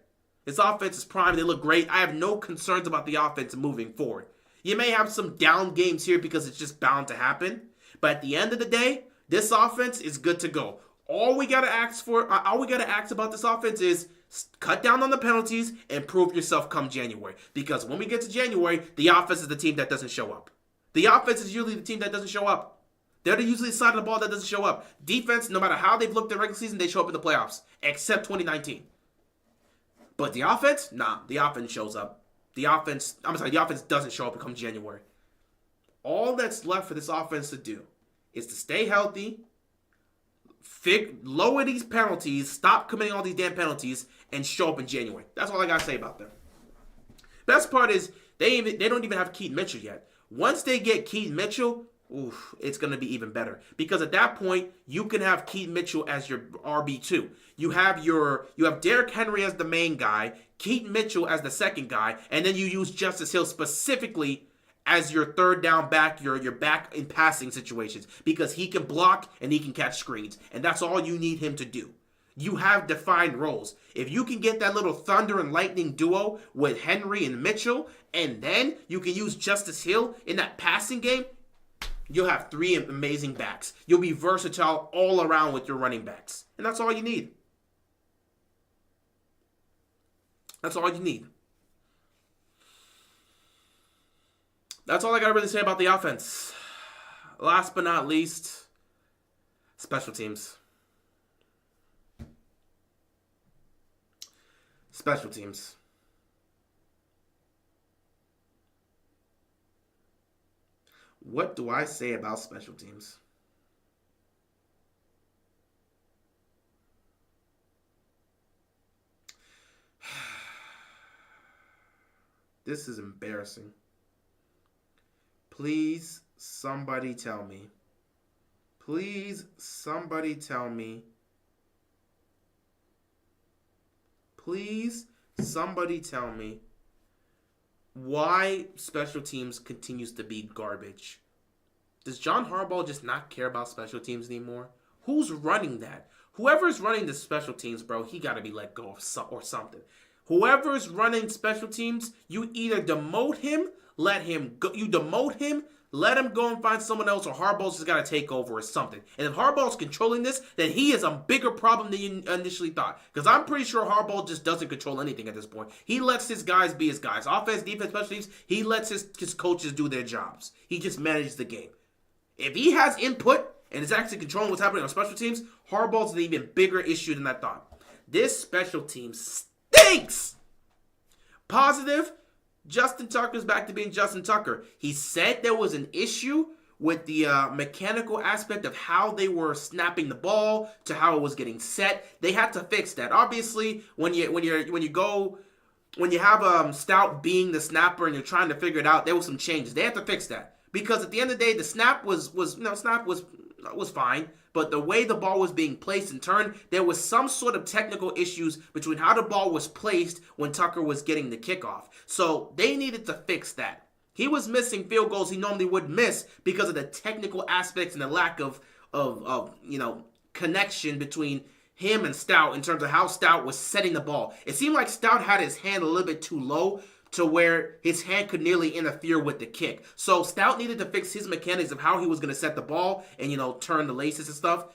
This offense is primed. They look great. I have no concerns about the offense moving forward. You may have some down games here because it's just bound to happen. But at the end of the day, this offense is good to go. All we gotta ask about this offense is cut down on the penalties and prove yourself come January. Because when we get to January, the offense is the team that doesn't show up. The offense is usually the team that doesn't show up. They're usually the side of the ball that doesn't show up. Defense, no matter how they've looked in the regular season, they show up in the playoffs. Except 2019. But the offense? Nah, the offense shows up. The offense doesn't show up come January. All that's left for this offense to do is to stay healthy, lower these penalties, stop committing all these damn penalties, and show up in January. That's all I gotta say about them. Best part is they don't even have Keaton Mitchell yet. Once they get Keaton Mitchell, it's going to be even better. Because at that point, you can have Keaton Mitchell as your RB2. You have Derrick Henry as the main guy, Keaton Mitchell as the second guy, and then you use Justice Hill specifically as your third down back, your back in passing situations. Because he can block and he can catch screens. And that's all you need him to do. You have defined roles. If you can get that little thunder and lightning duo with Henry and Mitchell, and then you can use Justice Hill in that passing game, you'll have 3 amazing backs. You'll be versatile all around with your running backs. And that's all you need. That's all you need. That's all I got to really say about the offense. Last but not least, special teams. Special teams. What do I say about special teams? This is embarrassing. Please, somebody tell me. Please, somebody tell me. Please, somebody tell me why special teams continues to be garbage. Does John Harbaugh just not care about special teams anymore? Who's running that? Whoever's running the special teams, bro, he got to be let go of or something. Whoever's running special teams, you either demote him, let him go. You demote him, let him go and find someone else, or Harbaugh's just got to take over or something. And if Harbaugh's controlling this, then he is a bigger problem than you initially thought. Because I'm pretty sure Harbaugh just doesn't control anything at this point. He lets his guys be his guys. Offense, defense, special teams, he lets his coaches do their jobs. He just manages the game. If he has input and is actually controlling what's happening on special teams, Harbaugh's an even bigger issue than I thought. This special team stinks! Positive, Justin Tucker's back to being Justin Tucker. He said there was an issue with the mechanical aspect of how they were snapping the ball to how it was getting set. They had to fix that. Obviously, when you have Stout being the snapper and you're trying to figure it out, there was some changes. They had to fix that because at the end of the day, the snap was fine. But the way the ball was being placed and turned, there was some sort of technical issues between how the ball was placed when Tucker was getting the kickoff. So they needed to fix that. He was missing field goals he normally would miss because of the technical aspects and the lack of connection between him and Stout in terms of how Stout was setting the ball. It seemed like Stout had his hand a little bit too low to where his hand could nearly interfere with the kick. So Stout needed to fix his mechanics of how he was going to set the ball and, turn the laces and stuff.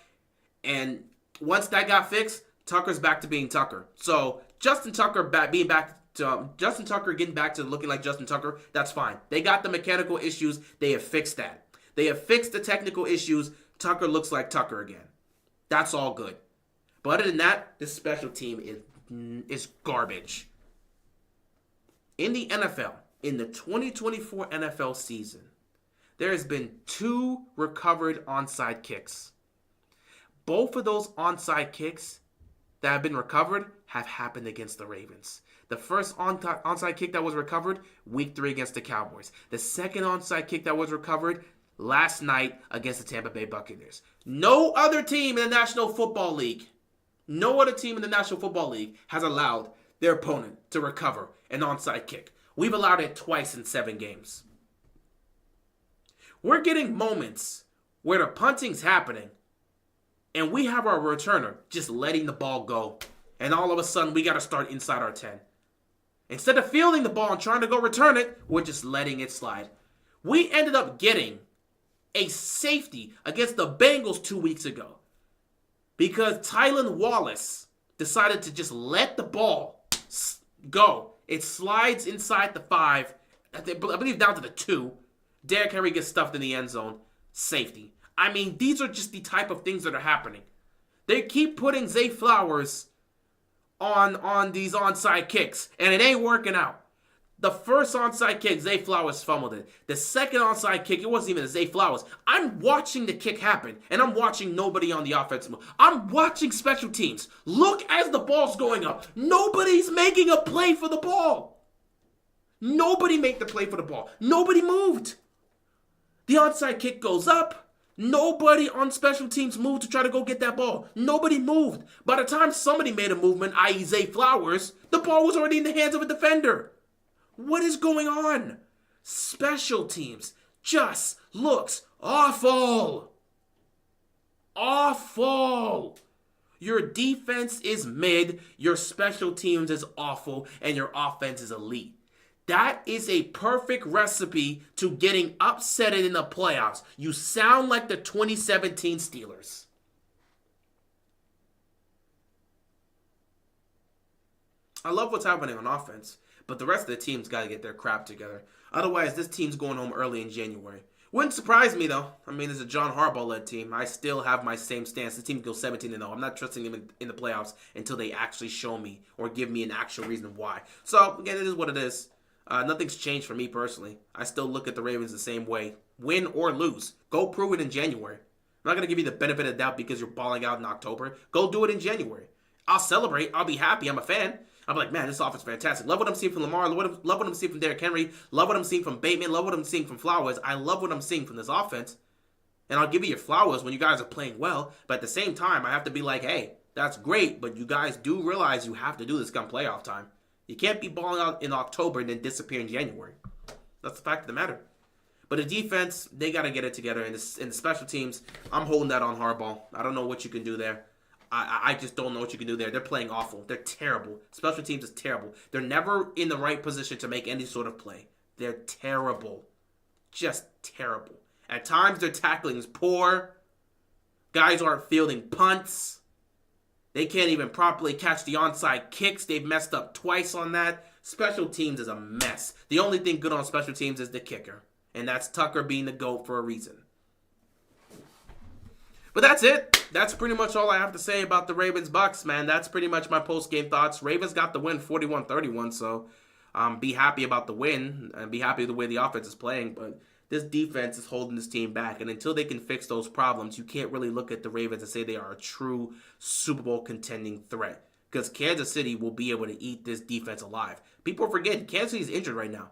And once that got fixed, Tucker's back to being Tucker. So Justin Tucker getting back to looking like Justin Tucker, that's fine. They got the mechanical issues. They have fixed that. They have fixed the technical issues. Tucker looks like Tucker again. That's all good. But other than that, this special team is garbage. In the NFL, in the 2024 NFL season, there has been 2 recovered onside kicks. Both of those onside kicks that have been recovered have happened against the Ravens. The first onside kick that was recovered, week 3 against the Cowboys. The second onside kick that was recovered last night against the Tampa Bay Buccaneers. No other team in the National Football League has allowed their opponent to recover an onside kick. We've allowed it twice in 7 games. We're getting moments where the punting's happening and we have our returner just letting the ball go. And all of a sudden, we got to start inside our 10. Instead of fielding the ball and trying to go return it, we're just letting it slide. We ended up getting a safety against the Bengals 2 weeks ago because Tylan Wallace decided to just let the ball go. It slides inside the 5, I believe down to the 2. Derrick Henry gets stuffed in the end zone. Safety. I mean, these are just the type of things that are happening. They keep putting Zay Flowers on these onside kicks, and it ain't working out. The first onside kick, Zay Flowers fumbled it. The second onside kick, it wasn't even a Zay Flowers. I'm watching the kick happen, and I'm watching nobody on the offensive move. I'm watching special teams. Look as the ball's going up. Nobody's making a play for the ball. Nobody made the play for the ball. Nobody moved. The onside kick goes up. Nobody on special teams moved to try to go get that ball. Nobody moved. By the time somebody made a movement, i.e. Zay Flowers, the ball was already in the hands of a defender. What is going on? Special teams just looks awful. Awful. Your defense is mid, your special teams is awful, and your offense is elite. That is a perfect recipe to getting upset in the playoffs. You sound like the 2017 Steelers. I love what's happening on offense, but the rest of the team's got to get their crap together. Otherwise, this team's going home early in January. Wouldn't surprise me, though. I mean, it's a John Harbaugh-led team. I still have my same stance. The team goes 17-0. I'm not trusting them in the playoffs until they actually show me or give me an actual reason why. So, again, it is what it is. Nothing's changed for me personally. I still look at the Ravens the same way. Win or lose. Go prove it in January. I'm not going to give you the benefit of the doubt because you're balling out in October. Go do it in January. I'll celebrate. I'll be happy. I'm a fan. I'm like, man, this offense is fantastic. Love what I'm seeing from Lamar. Love what I'm seeing from Derrick Henry. Love what I'm seeing from Bateman. Love what I'm seeing from Flowers. I love what I'm seeing from this offense. And I'll give you your flowers when you guys are playing well. But at the same time, I have to be like, hey, that's great. But you guys do realize you have to do this come playoff time. You can't be balling out in October and then disappear in January. That's the fact of the matter. But the defense, they got to get it together. And the special teams, I'm holding that on Harbaugh. I don't know what you can do there. I just don't know what you can do there. They're playing awful. They're terrible. Special teams is terrible. They're never in the right position to make any sort of play. They're terrible. Just terrible. At times, their tackling is poor. Guys aren't fielding punts. They can't even properly catch the onside kicks. They've messed up twice on that. Special teams is a mess. The only thing good on special teams is the kicker. And that's Tucker being the GOAT for a reason. But that's it. That's pretty much all I have to say about the Ravens-Bucks, man. That's pretty much my post-game thoughts. Ravens got the win 41-31, so be happy about the win and be happy with the way the offense is playing. But this defense is holding this team back. And until they can fix those problems, you can't really look at the Ravens and say they are a true Super Bowl contending threat. Because Kansas City will be able to eat this defense alive. People forget, Kansas City is injured right now.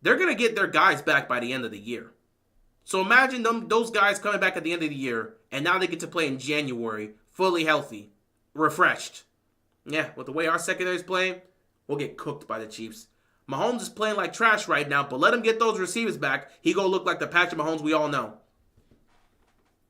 They're going to get their guys back by the end of the year. So imagine those guys coming back at the end of the year, and now they get to play in January, fully healthy, refreshed. Yeah, with the way our secondary is playing, we'll get cooked by the Chiefs. Mahomes is playing like trash right now, but let him get those receivers back. He gonna look like the Patrick Mahomes we all know.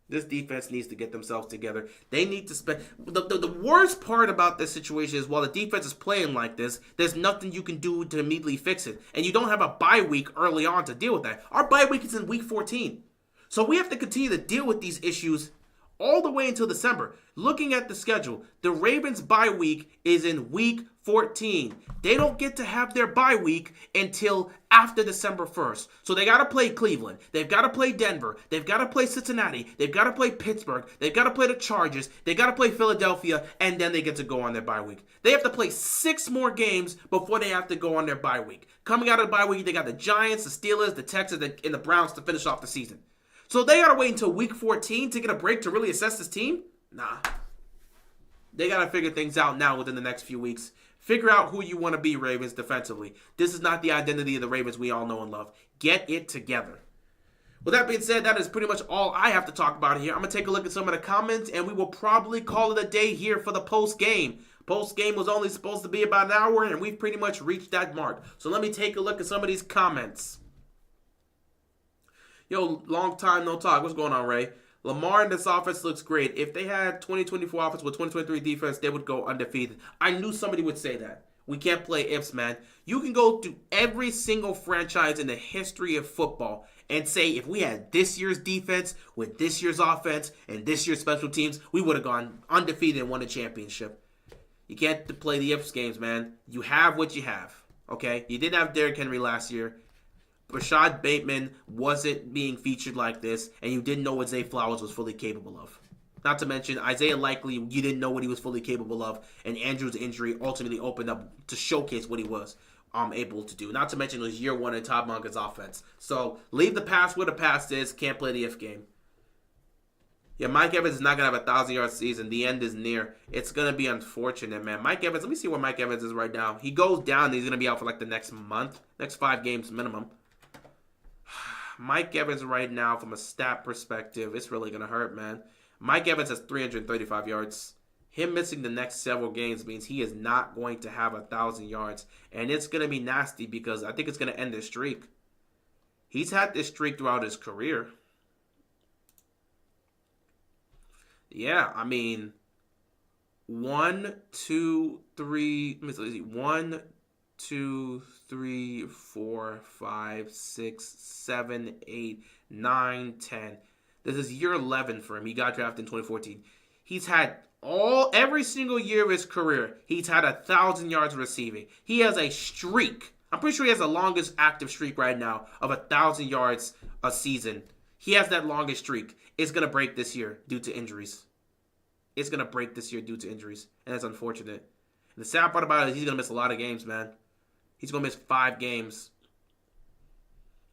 This defense needs to get themselves together. They need to spend... The worst part about this situation is while the defense is playing like this, there's nothing you can do to immediately fix it. And you don't have a bye week early on to deal with that. Our bye week is in week 14. So we have to continue to deal with these issues all the way until December. Looking at the schedule, the Ravens' bye week is in week 14. They don't get to have their bye week until after December 1st. So they got to play Cleveland. They've got to play Denver. They've got to play Cincinnati. They've got to play Pittsburgh. They've got to play the Chargers. They got to play Philadelphia, and then they get to go on their bye week. They have to play 6 more games before they have to go on their bye week. Coming out of the bye week, they got the Giants, the Steelers, the Texans, and the Browns to finish off the season. So they got to wait until week 14 to get a break to really assess this team? Nah. They got to figure things out now within the next few weeks. Figure out who you want to be, Ravens, defensively. This is not the identity of the Ravens we all know and love. Get it together. With that being said, that is pretty much all I have to talk about here. I'm going to take a look at some of the comments, and we will probably call it a day here for the post-game. Post-game was only supposed to be about an hour, and we've pretty much reached that mark. So let me take a look at some of these comments. Yo, long time no talk. What's going on, Ray? Lamar in this offense looks great. If they had 2024 offense with 2023 defense, they would go undefeated. I knew somebody would say that. We can't play ifs, man. You can go to every single franchise in the history of football and say if we had this year's defense with this year's offense and this year's special teams, we would have gone undefeated and won a championship. You can't play the ifs games, man. You have what you have, okay? You didn't have Derrick Henry last year. Rashad Bateman wasn't being featured like this, and you didn't know what Zay Flowers was fully capable of. Not to mention, Isaiah Likely, you didn't know what he was fully capable of, and Andrew's injury ultimately opened up to showcase what he was. able to do. Not to mention it was year one in Todd Monken's offense. So leave the past where the past is. Can't play the if game. Yeah, Mike Evans is not going to have a 1,000-yard season. The end is near. It's going to be unfortunate, man. Mike Evans, let me see where Mike Evans is right now. He goes down. He's going to be out for like the next month. Next 5 games minimum. Mike Evans right now, from a stat perspective, it's really going to hurt, man. Mike Evans has 335 yards. Him missing the next several games means he is not going to have 1,000 yards. And it's going to be nasty because I think it's going to end this streak. He's had this streak throughout his career. Yeah, I mean, 1, 2, 3, 1, 2, 3, 4, 5, 6, 7, 8, 9, 10. This is year 11 for him. He got drafted in 2014. He's had every single year of his career, he's had 1,000 yards receiving. He has a streak. I'm pretty sure he has the longest active streak right now of 1,000 yards a season. He has that longest streak. It's going to break this year due to injuries. It's going to break this year due to injuries. And that's unfortunate. And the sad part about it is he's going to miss a lot of games, man. He's going to miss 5 games.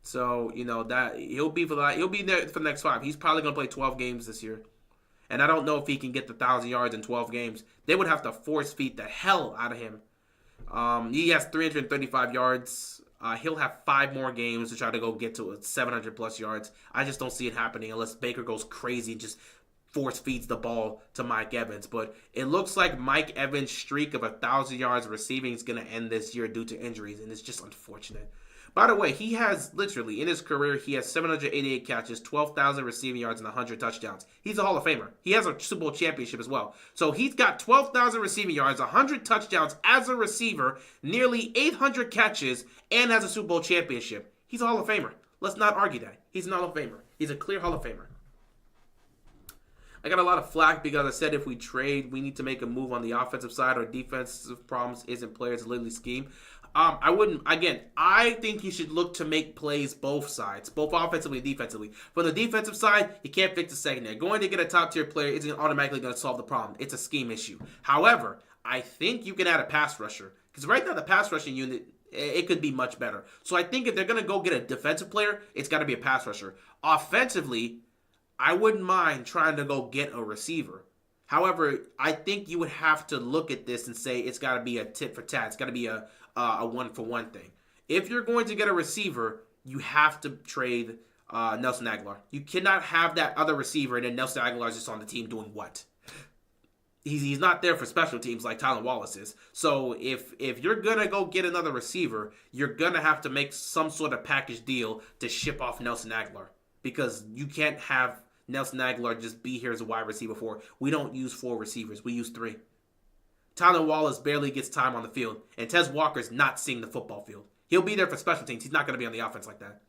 So, that he'll be there for the next 5. He's probably going to play 12 games this year. And I don't know if he can get the 1,000 yards in 12 games. They would have to force feed the hell out of him. He has 335 yards. He'll have 5 more games to try to go get to 700-plus yards. I just don't see it happening unless Baker goes crazy and just force feeds the ball to Mike Evans. But it looks like Mike Evans' streak of 1,000 yards receiving is going to end this year due to injuries, and it's just unfortunate. By the way, he has literally, in his career, he has 788 catches, 12,000 receiving yards, and 100 touchdowns. He's a Hall of Famer. He has a Super Bowl championship as well. So he's got 12,000 receiving yards, 100 touchdowns as a receiver, nearly 800 catches, and has a Super Bowl championship. He's a Hall of Famer. Let's not argue that. He's an Hall of Famer. He's a clear Hall of Famer. I got a lot of flack because I said if we trade, we need to make a move on the offensive side. Our defensive problems isn't players, literally scheme. I think you should look to make plays both sides, both offensively and defensively. For the defensive side, you can't fix the secondary. Going to get a top-tier player isn't automatically going to solve the problem. It's a scheme issue. However, I think you can add a pass rusher. Because right now, the pass rushing unit, it could be much better. So I think if they're going to go get a defensive player, it's got to be a pass rusher. Offensively, I wouldn't mind trying to go get a receiver. However, I think you would have to look at this and say it's got to be a tit for tat. It's got to be a one-for-one thing. If you're going to get a receiver, you have to trade Nelson Aguilar. You cannot have that other receiver and then Nelson Aguilar is just on the team doing what? He's not there for special teams like Tylan Wallace is. So if you're going to go get another receiver, you're going to have to make some sort of package deal to ship off Nelson Aguilar. Because you can't have Nelson Aguilar just be here as a wide receiver 4. We don't use 4 receivers. We use 3. Tylan Wallace barely gets time on the field. And Tez Walker's not seeing the football field. He'll be there for special teams. He's not going to be on the offense like that.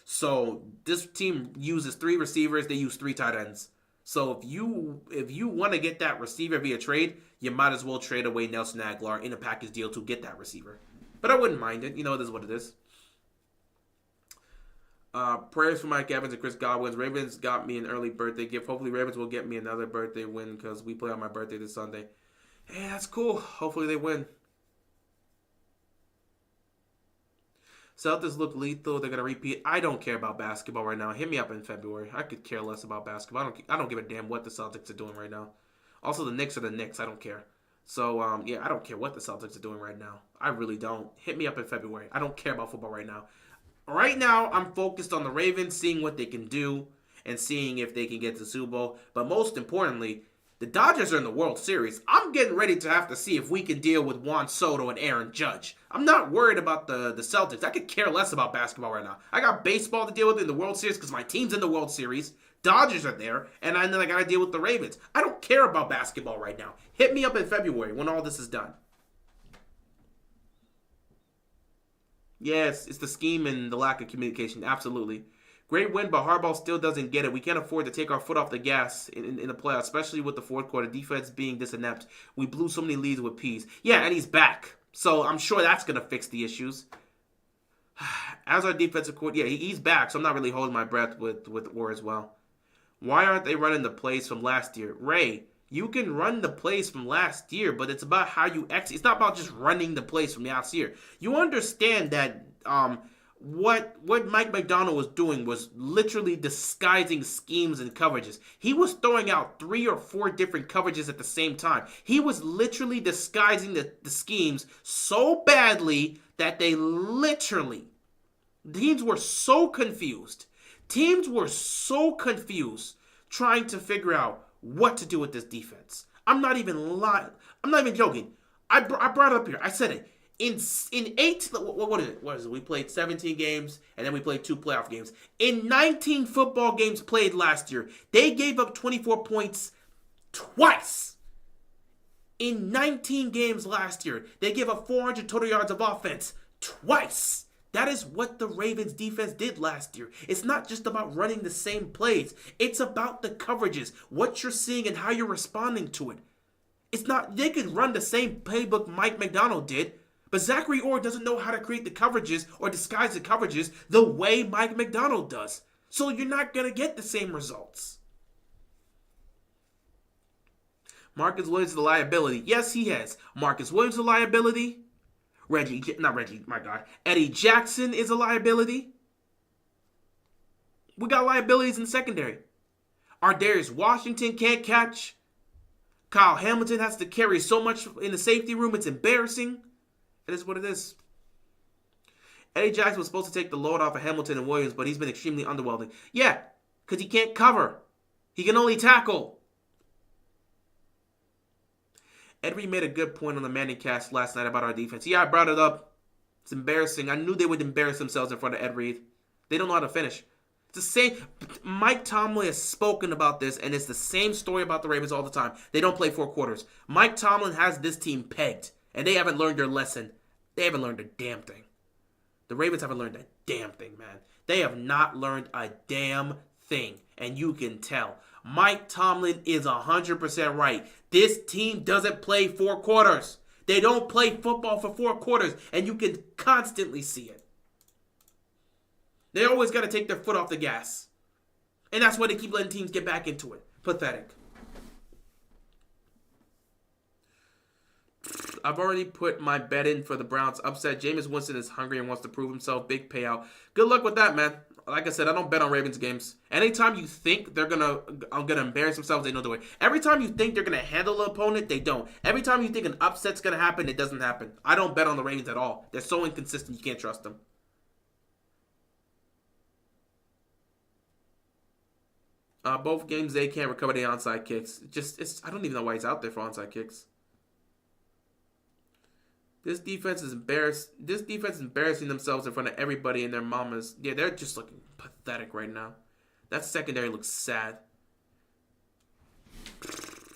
So this team uses 3 receivers. They use 3 tight ends. So if you want to get that receiver via trade, you might as well trade away Nelson Aguilar in a package deal to get that receiver. But I wouldn't mind it. It is what it is. Prayers for Mike Evans and Chris Godwin. Ravens got me an early birthday gift. Hopefully Ravens will get me another birthday win because we play on my birthday this Sunday. Hey, that's cool. Hopefully they win. Celtics look lethal. They're going to repeat. I don't care about basketball right now. Hit me up in February. I could care less about basketball. I don't give a damn what the Celtics are doing right now. Also, the Knicks are the Knicks. I don't care. So, I don't care what the Celtics are doing right now. I really don't. Hit me up in February. I don't care about football right now. Right now, I'm focused on the Ravens, seeing what they can do and seeing if they can get to the Super Bowl. But most importantly, the Dodgers are in the World Series. I'm getting ready to have to see if we can deal with Juan Soto and Aaron Judge. I'm not worried about the Celtics. I could care less about basketball right now. I got baseball to deal with in the World Series because my team's in the World Series. Dodgers are there, and then I got to deal with the Ravens. I don't care about basketball right now. Hit me up in February when all this is done. Yes, it's the scheme and the lack of communication. Absolutely. Great win, but Harbaugh still doesn't get it. We can't afford to take our foot off the gas in the playoffs, especially with the fourth quarter defense being this inept. We blew so many leads with Pease. Yeah, and he's back. So I'm sure that's going to fix the issues. As our defensive coordinator, he's back, so I'm not really holding my breath with Orr as well. Why aren't they running the plays from last year? Ray, You can run the plays from last year, but it's about how you execute. It's not about just running the plays from last year. You understand that what Mike Macdonald was doing was literally disguising schemes and coverages. He was throwing out 3 or 4 different coverages at the same time. He was literally disguising the schemes so badly that teams were so confused. Teams were so confused trying to figure out what to do with this defense. I'm not even lying. I'm not even joking. I brought it up here. I said it. In 8, what is it? We played 17 games, and then we played 2 playoff games. In 19 football games played last year, they gave up 24 points twice. In 19 games last year, they gave up 400 total yards of offense twice. That is what the Ravens defense did last year. It's not just about running the same plays. It's about the coverages, what you're seeing and how you're responding to it. It's not, they could run the same playbook Mike Macdonald did, but Zachary Orr doesn't know how to create the coverages or disguise the coverages the way Mike Macdonald does. So you're not going to get the same results. Marcus Williams is a liability. Yes, he has. Marcus Williams is a liability. Eddie Jackson is a liability. We got liabilities in the secondary. Ardarius Washington can't catch. Kyle Hamilton has to carry so much in the safety room, it's embarrassing. It is what it is. Eddie Jackson was supposed to take the load off of Hamilton and Williams, but he's been extremely underwhelming. Yeah, because he can't cover. He can only tackle. Ed Reed made a good point on the Manning cast last night about our defense. Yeah, I brought it up. It's embarrassing. I knew they would embarrass themselves in front of Ed Reed. They don't know how to finish. It's the same. Mike Tomlin has spoken about this, and it's the same story about the Ravens all the time. They don't play 4 quarters. Mike Tomlin has this team pegged, and they haven't learned their lesson. They haven't learned a damn thing. The Ravens haven't learned a damn thing, man. They have not learned a damn thing, and you can tell. Mike Tomlin is 100% right. This team doesn't play 4 quarters. They don't play football for 4 quarters, and you can constantly see it. They always got to take their foot off the gas. And that's why they keep letting teams get back into it. Pathetic. I've already put my bet in for the Browns upset. Jameis Winston is hungry and wants to prove himself. Big payout. Good luck with that, man. Like I said, I don't bet on Ravens games. Anytime you think they're gonna embarrass themselves, they know the way. Every time you think they're gonna handle the opponent, they don't. Every time you think an upset's gonna happen, it doesn't happen. I don't bet on the Ravens at all. They're so inconsistent, you can't trust them. Both games they can't recover the onside kicks. I don't even know why he's out there for onside kicks. This defense is embarrassing themselves in front of everybody and their mamas. Yeah, they're just looking pathetic right now. That secondary looks sad.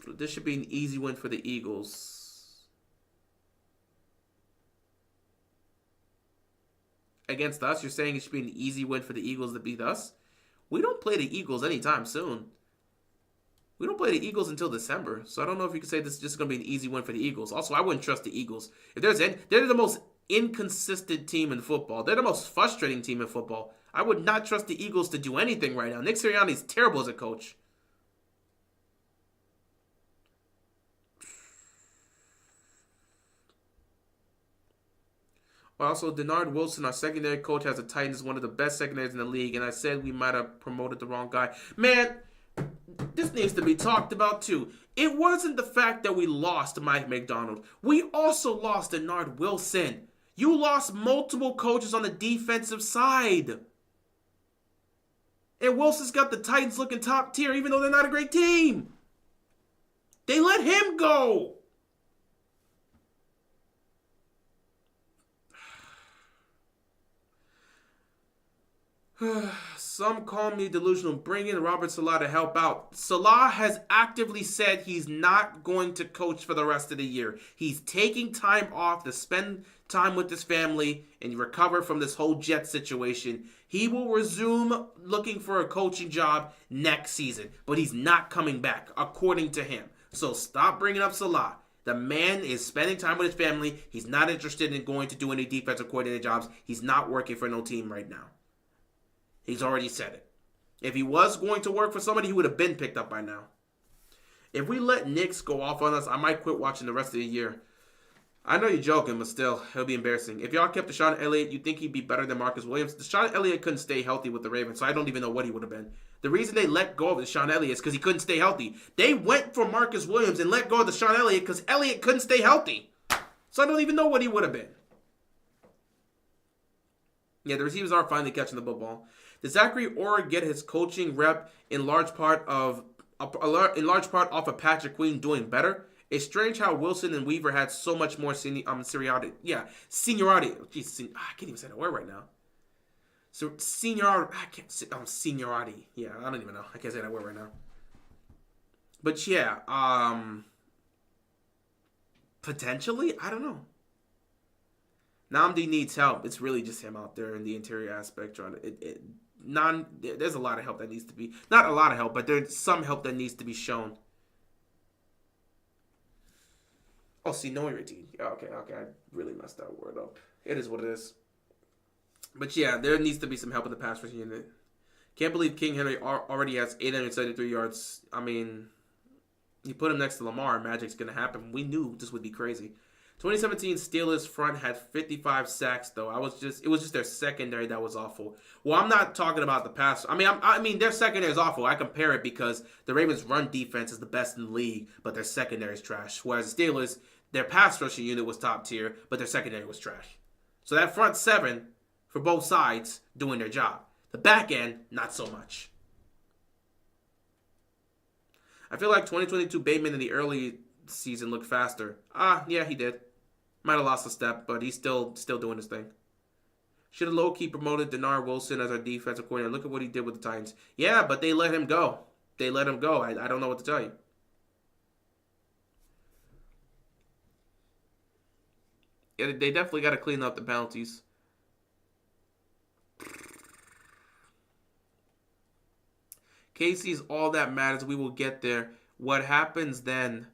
This should be an easy win for the Eagles. Against us, you're saying it should be an easy win for the Eagles to beat us? We don't play the Eagles anytime soon. We don't play the Eagles until December, so I don't know if you can say this is just going to be an easy win for the Eagles. Also, I wouldn't trust the Eagles. They're the most inconsistent team in football. They're the most frustrating team in football. I would not trust the Eagles to do anything right now. Nick Sirianni's terrible as a coach. Also, Denard Wilson, our secondary coach, has the Titans, one of the best secondaries in the league, and I said we might have promoted the wrong guy. Man, this needs to be talked about too. It wasn't the fact that we lost Mike Macdonald. We also lost Denard Wilson. You lost multiple coaches on the defensive side. And Wilson's got the Titans looking top tier, even though they're not a great team. They let him go. Some call me delusional. Bring in Robert Saleh to help out. Saleh has actively said he's not going to coach for the rest of the year. He's taking time off to spend time with his family and recover from this whole Jet situation. He will resume looking for a coaching job next season, but he's not coming back, according to him. So stop bringing up Saleh. The man is spending time with his family. He's not interested in going to do any defensive coordinator jobs. He's not working for no team right now. He's already said it. If he was going to work for somebody, he would have been picked up by now. If we let Knicks go off on us, I might quit watching the rest of the year. I know you're joking, but still, it'll be embarrassing. If y'all kept Deshaun Elliott, you think he'd be better than Marcus Williams? Deshaun Elliott couldn't stay healthy with the Ravens, so I don't even know what he would have been. The reason they let go of Deshaun Elliott is because he couldn't stay healthy. They went for Marcus Williams and let go of Deshaun Elliott because Elliott couldn't stay healthy. So I don't even know what he would have been. Yeah, the receivers are finally catching the football. Did Zachary Orr get his coaching rep in large part off of Patrick Queen doing better? It's strange how Wilson and Weaver had so much more seniority. Yeah, seniority. Jeez, I can't even say that word right now. So seniority. I can't say seniority. Yeah, I don't even know. I can't say that word right now. But yeah, potentially, I don't know. Namdi needs help. It's really just him out there in the interior aspect trying to. There's a lot of help that needs to be. Not a lot of help, but there's some help that needs to be shown. Oh, seniority. Okay. I really messed that word up. It is what it is. But yeah, there needs to be some help in the pass rush unit. Can't believe King Henry already has 873 yards. I mean, you put him next to Lamar, magic's going to happen. We knew this would be crazy. 2017 Steelers front had 55 sacks, though. It was just their secondary that was awful. Well, I'm not talking about the pass. I mean, their secondary is awful. I compare it because the Ravens' run defense is the best in the league, but their secondary is trash. Whereas the Steelers, their pass rushing unit was top tier, but their secondary was trash. So that front seven, for both sides, doing their job. The back end, not so much. I feel like 2022 Bateman in the early season looked faster. Yeah, he did. Might have lost a step, but he's still doing his thing. Should have low-key promoted Denard Wilson as our defensive coordinator. Look at what he did with the Titans. Yeah, but they let him go. I don't know what to tell you. Yeah, they definitely got to clean up the penalties. Casey's all that matters. We will get there. What happens then?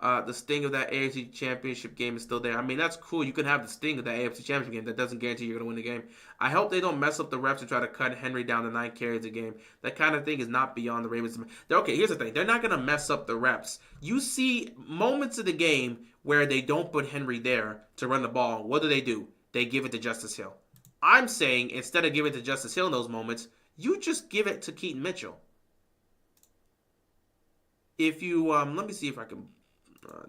The sting of that AFC Championship game is still there. I mean, that's cool. You can have the sting of that AFC Championship game. That doesn't guarantee you're going to win the game. I hope they don't mess up the reps and try to cut Henry down to 9 carries a game. That kind of thing is not beyond the Ravens. Okay, here's the thing. They're not going to mess up the reps. You see moments of the game where they don't put Henry there to run the ball. What do? They give it to Justice Hill. I'm saying instead of giving it to Justice Hill in those moments, you just give it to Keaton Mitchell. If you, let me see if I can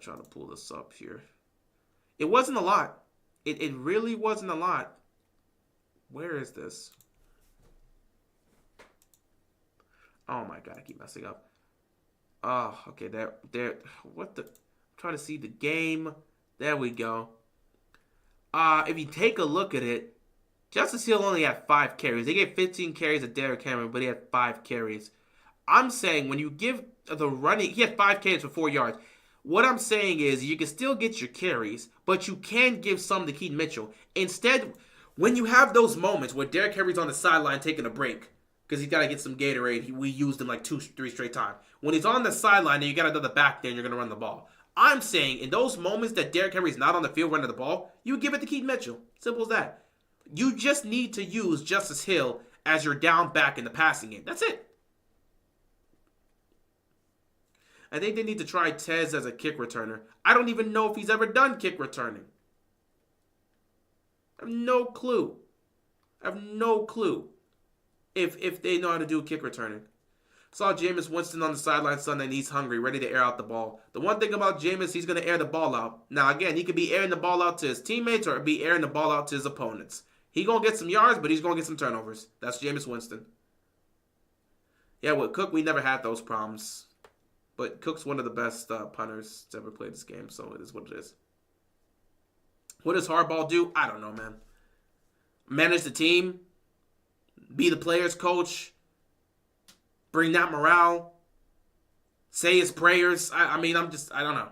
try to pull this up here. It wasn't a lot. It really wasn't a lot. Where is this? Oh my God, I keep messing up. Oh, okay, there. What the? I'm trying to see the game. There we go. If you take a look at it, Justice Hill only had 5 carries. They gave 15 carries to Derrick Henry, but he had 5 carries. I'm saying when you give the running, he had 5 carries for 4 yards. What I'm saying is you can still get your carries, but you can give some to Keaton Mitchell. Instead, when you have those moments where Derrick Henry's on the sideline taking a break because he's got to get some Gatorade, we used him like 2-3 straight times. When he's on the sideline and you got another back there and you're going to run the ball. I'm saying in those moments that Derrick Henry's not on the field running the ball, you give it to Keaton Mitchell. Simple as that. You just need to use Justice Hill as your down back in the passing game. That's it. I think they need to try Tez as a kick returner. I don't even know if he's ever done kick returning. I have no clue. If they know how to do kick returning. Saw Jameis Winston on the sideline Sunday and he's hungry, ready to air out the ball. The one thing about Jameis, he's going to air the ball out. Now, again, he could be airing the ball out to his teammates or be airing the ball out to his opponents. He's going to get some yards, but he's going to get some turnovers. That's Jameis Winston. Yeah, with Cook, we never had those problems. But Cook's one of the best punters to ever play this game, so it is what it is. What does Harbaugh do? I don't know, man. Manage the team, be the players' coach, bring that morale, say his prayers. I don't know.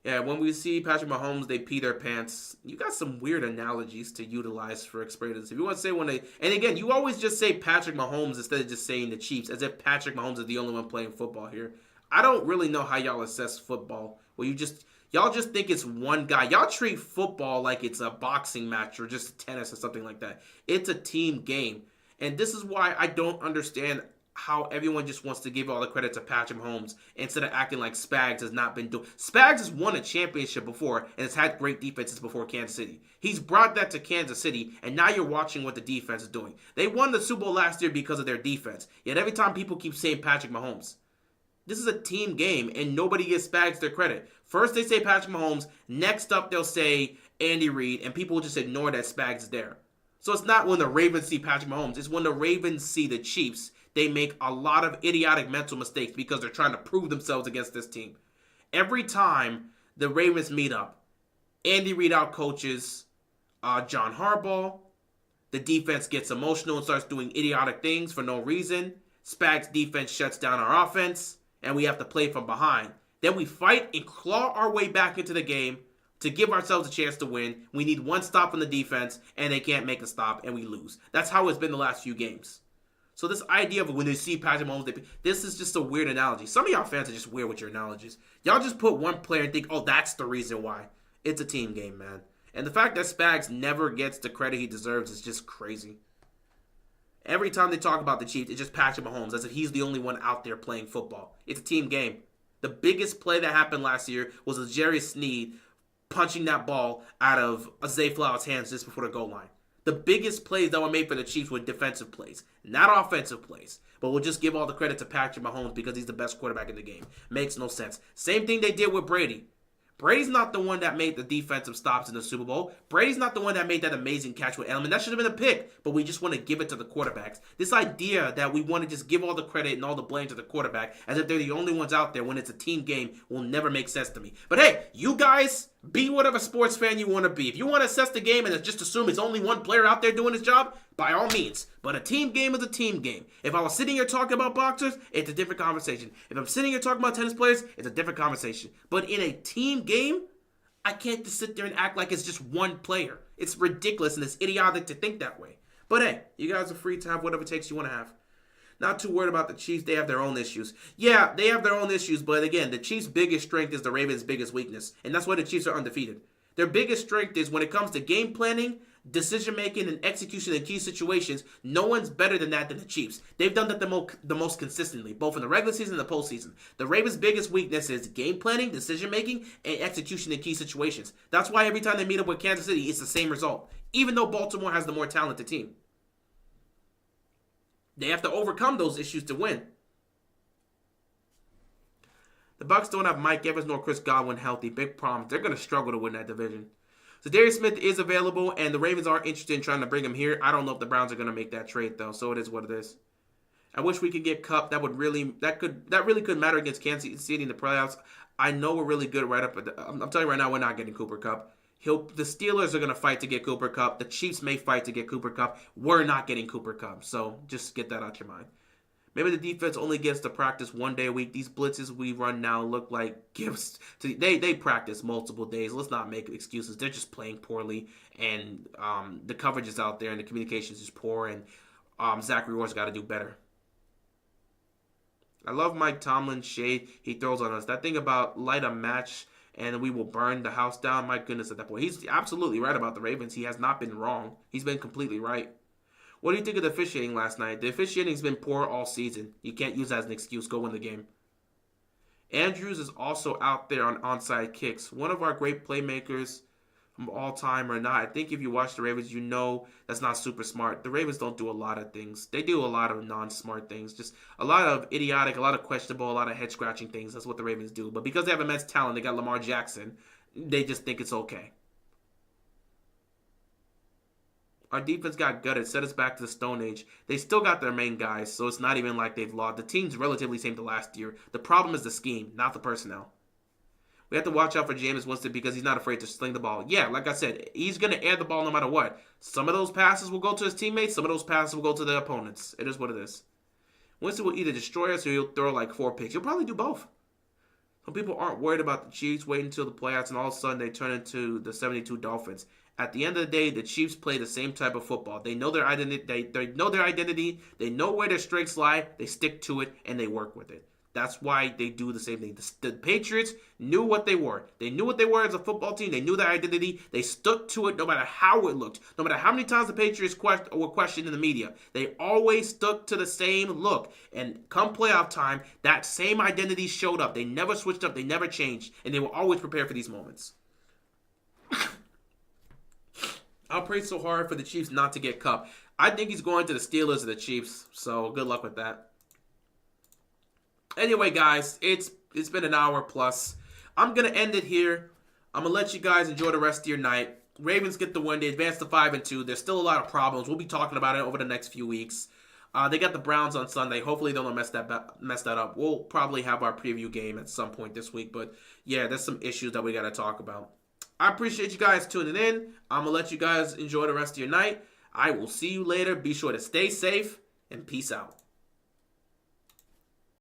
Yeah, when we see Patrick Mahomes, they pee their pants. You got some weird analogies to utilize for expressions. If you want to say and again, you always just say Patrick Mahomes instead of just saying the Chiefs, as if Patrick Mahomes is the only one playing football here. I don't really know how y'all assess football. Well, y'all just think it's one guy. Y'all treat football like it's a boxing match or just tennis or something like that. It's a team game. And this is why I don't understand how everyone just wants to give all the credit to Patrick Mahomes instead of acting like Spags has not been doing. Spags has won a championship before and has had great defenses before Kansas City. He's brought that to Kansas City, and now you're watching what the defense is doing. They won the Super Bowl last year because of their defense. Yet every time people keep saying Patrick Mahomes, this is a team game, and nobody gives Spags their credit. First they say Patrick Mahomes, next up they'll say Andy Reid, and people will just ignore that Spags is there. So it's not when the Ravens see Patrick Mahomes, it's when the Ravens see the Chiefs. They make a lot of idiotic mental mistakes because they're trying to prove themselves against this team. Every time the Ravens meet up, Andy Reid outcoaches John Harbaugh. The defense gets emotional and starts doing idiotic things for no reason. Spags' defense shuts down our offense, and we have to play from behind. Then we fight and claw our way back into the game to give ourselves a chance to win. We need one stop on the defense, and they can't make a stop, and we lose. That's how it's been the last few games. So this idea of when they see Patrick Mahomes, this is just a weird analogy. Some of y'all fans are just weird with your analogies. Y'all just put one player and think, oh, that's the reason why. It's a team game, man. And the fact that Spags never gets the credit he deserves is just crazy. Every time they talk about the Chiefs, it's just Patrick Mahomes, as if he's the only one out there playing football. It's a team game. The biggest play that happened last year was Jerry Sneed punching that ball out of Zay Flowers' hands just before the goal line. The biggest plays that were made for the Chiefs were defensive plays, not offensive plays. But we'll just give all the credit to Patrick Mahomes because he's the best quarterback in the game. Makes no sense. Same thing they did with Brady. Brady's not the one that made the defensive stops in the Super Bowl. Brady's not the one that made that amazing catch with Edelman. That should have been a pick, but we just want to give it to the quarterbacks. This idea that we want to just give all the credit and all the blame to the quarterback as if they're the only ones out there when it's a team game will never make sense to me. But hey, you guys, be whatever sports fan you want to be. If you want to assess the game and just assume it's only one player out there doing his job, by all means. But a team game is a team game. If I was sitting here talking about boxers, it's a different conversation. If I'm sitting here talking about tennis players, it's a different conversation. But in a team game, I can't just sit there and act like it's just one player. It's ridiculous and it's idiotic to think that way. But hey, you guys are free to have whatever takes you want to have. Not too worried about the Chiefs. They have their own issues. Yeah, they have their own issues, but again, the Chiefs' biggest strength is the Ravens' biggest weakness. And that's why the Chiefs are undefeated. Their biggest strength is when it comes to game planning, decision-making, and execution in key situations, no one's better than that than the Chiefs. They've done that the most consistently, both in the regular season and the postseason. The Ravens' biggest weakness is game planning, decision-making, and execution in key situations. That's why every time they meet up with Kansas City, it's the same result, even though Baltimore has the more talented team. They have to overcome those issues to win. The Bucs don't have Mike Evans nor Chris Godwin healthy. Big problems. They're going to struggle to win that division. So Darius Smith is available, and the Ravens are interested in trying to bring him here. I don't know if the Browns are going to make that trade, though, so it is what it is. I wish we could get Kupp. That really could matter against Kansas City in the playoffs. I know we're really good right up at I'm telling you right now, we're not getting Cooper Kupp. The Steelers are going to fight to get Cooper Kupp. The Chiefs may fight to get Cooper Kupp. We're not getting Cooper Kupp, so just get that out your mind. Maybe the defense only gets to practice one day a week. These blitzes we run now look like gifts. They practice multiple days. Let's not make excuses. They're just playing poorly, and the coverage is out there, and the communication is just poor, and Zachary Orr's got to do better. I love Mike Tomlin's shade he throws on us. That thing about light a match and we will burn the house down. My goodness, at that point. He's absolutely right about the Ravens. He has not been wrong. He's been completely right. What do you think of the officiating last night? The officiating's been poor all season. You can't use that as an excuse. Go win the game. Andrews is also out there on onside kicks. One of our great playmakers from all time or not. I think if you watch the Ravens, you know that's not super smart. The Ravens don't do a lot of things. They do a lot of non-smart things. Just a lot of idiotic, a lot of questionable, a lot of head-scratching things. That's what the Ravens do. But because they have immense talent, they got Lamar Jackson, they just think it's okay. Our defense got gutted, set us back to the Stone Age. They still got their main guys, so it's not even like they've lost. The team's relatively same to last year. The problem is the scheme, not the personnel. We have to watch out for Jameis Winston because he's not afraid to sling the ball. Yeah, like I said, he's going to air the ball no matter what. Some of those passes will go to his teammates. Some of those passes will go to the opponents. It is what it is. Winston will either destroy us or he'll throw like 4 picks. He'll probably do both. Some people aren't worried about the Chiefs waiting until the playoffs and all of a sudden they turn into the 72 Dolphins. At the end of the day, the Chiefs play the same type of football. They know their identity. They know their identity. They know where their strengths lie. They stick to it and they work with it. That's why they do the same thing. The Patriots knew what they were. They knew what they were as a football team. They knew their identity. They stuck to it no matter how it looked. No matter how many times the Patriots were questioned in the media. They always stuck to the same look. And come playoff time, that same identity showed up. They never switched up. They never changed. And they were always prepared for these moments. I'll pray so hard for the Chiefs not to get Kupp. I think he's going to the Steelers or the Chiefs. So good luck with that. Anyway, guys, it's been an hour plus. I'm going to end it here. I'm going to let you guys enjoy the rest of your night. Ravens get the win. They advance to 5-2. There's still a lot of problems. We'll be talking about it over the next few weeks. They got the Browns on Sunday. Hopefully they don't mess that up. We'll probably have our preview game at some point this week. But, yeah, there's some issues that we got to talk about. I appreciate you guys tuning in. I'm going to let you guys enjoy the rest of your night. I will see you later. Be sure to stay safe and peace out.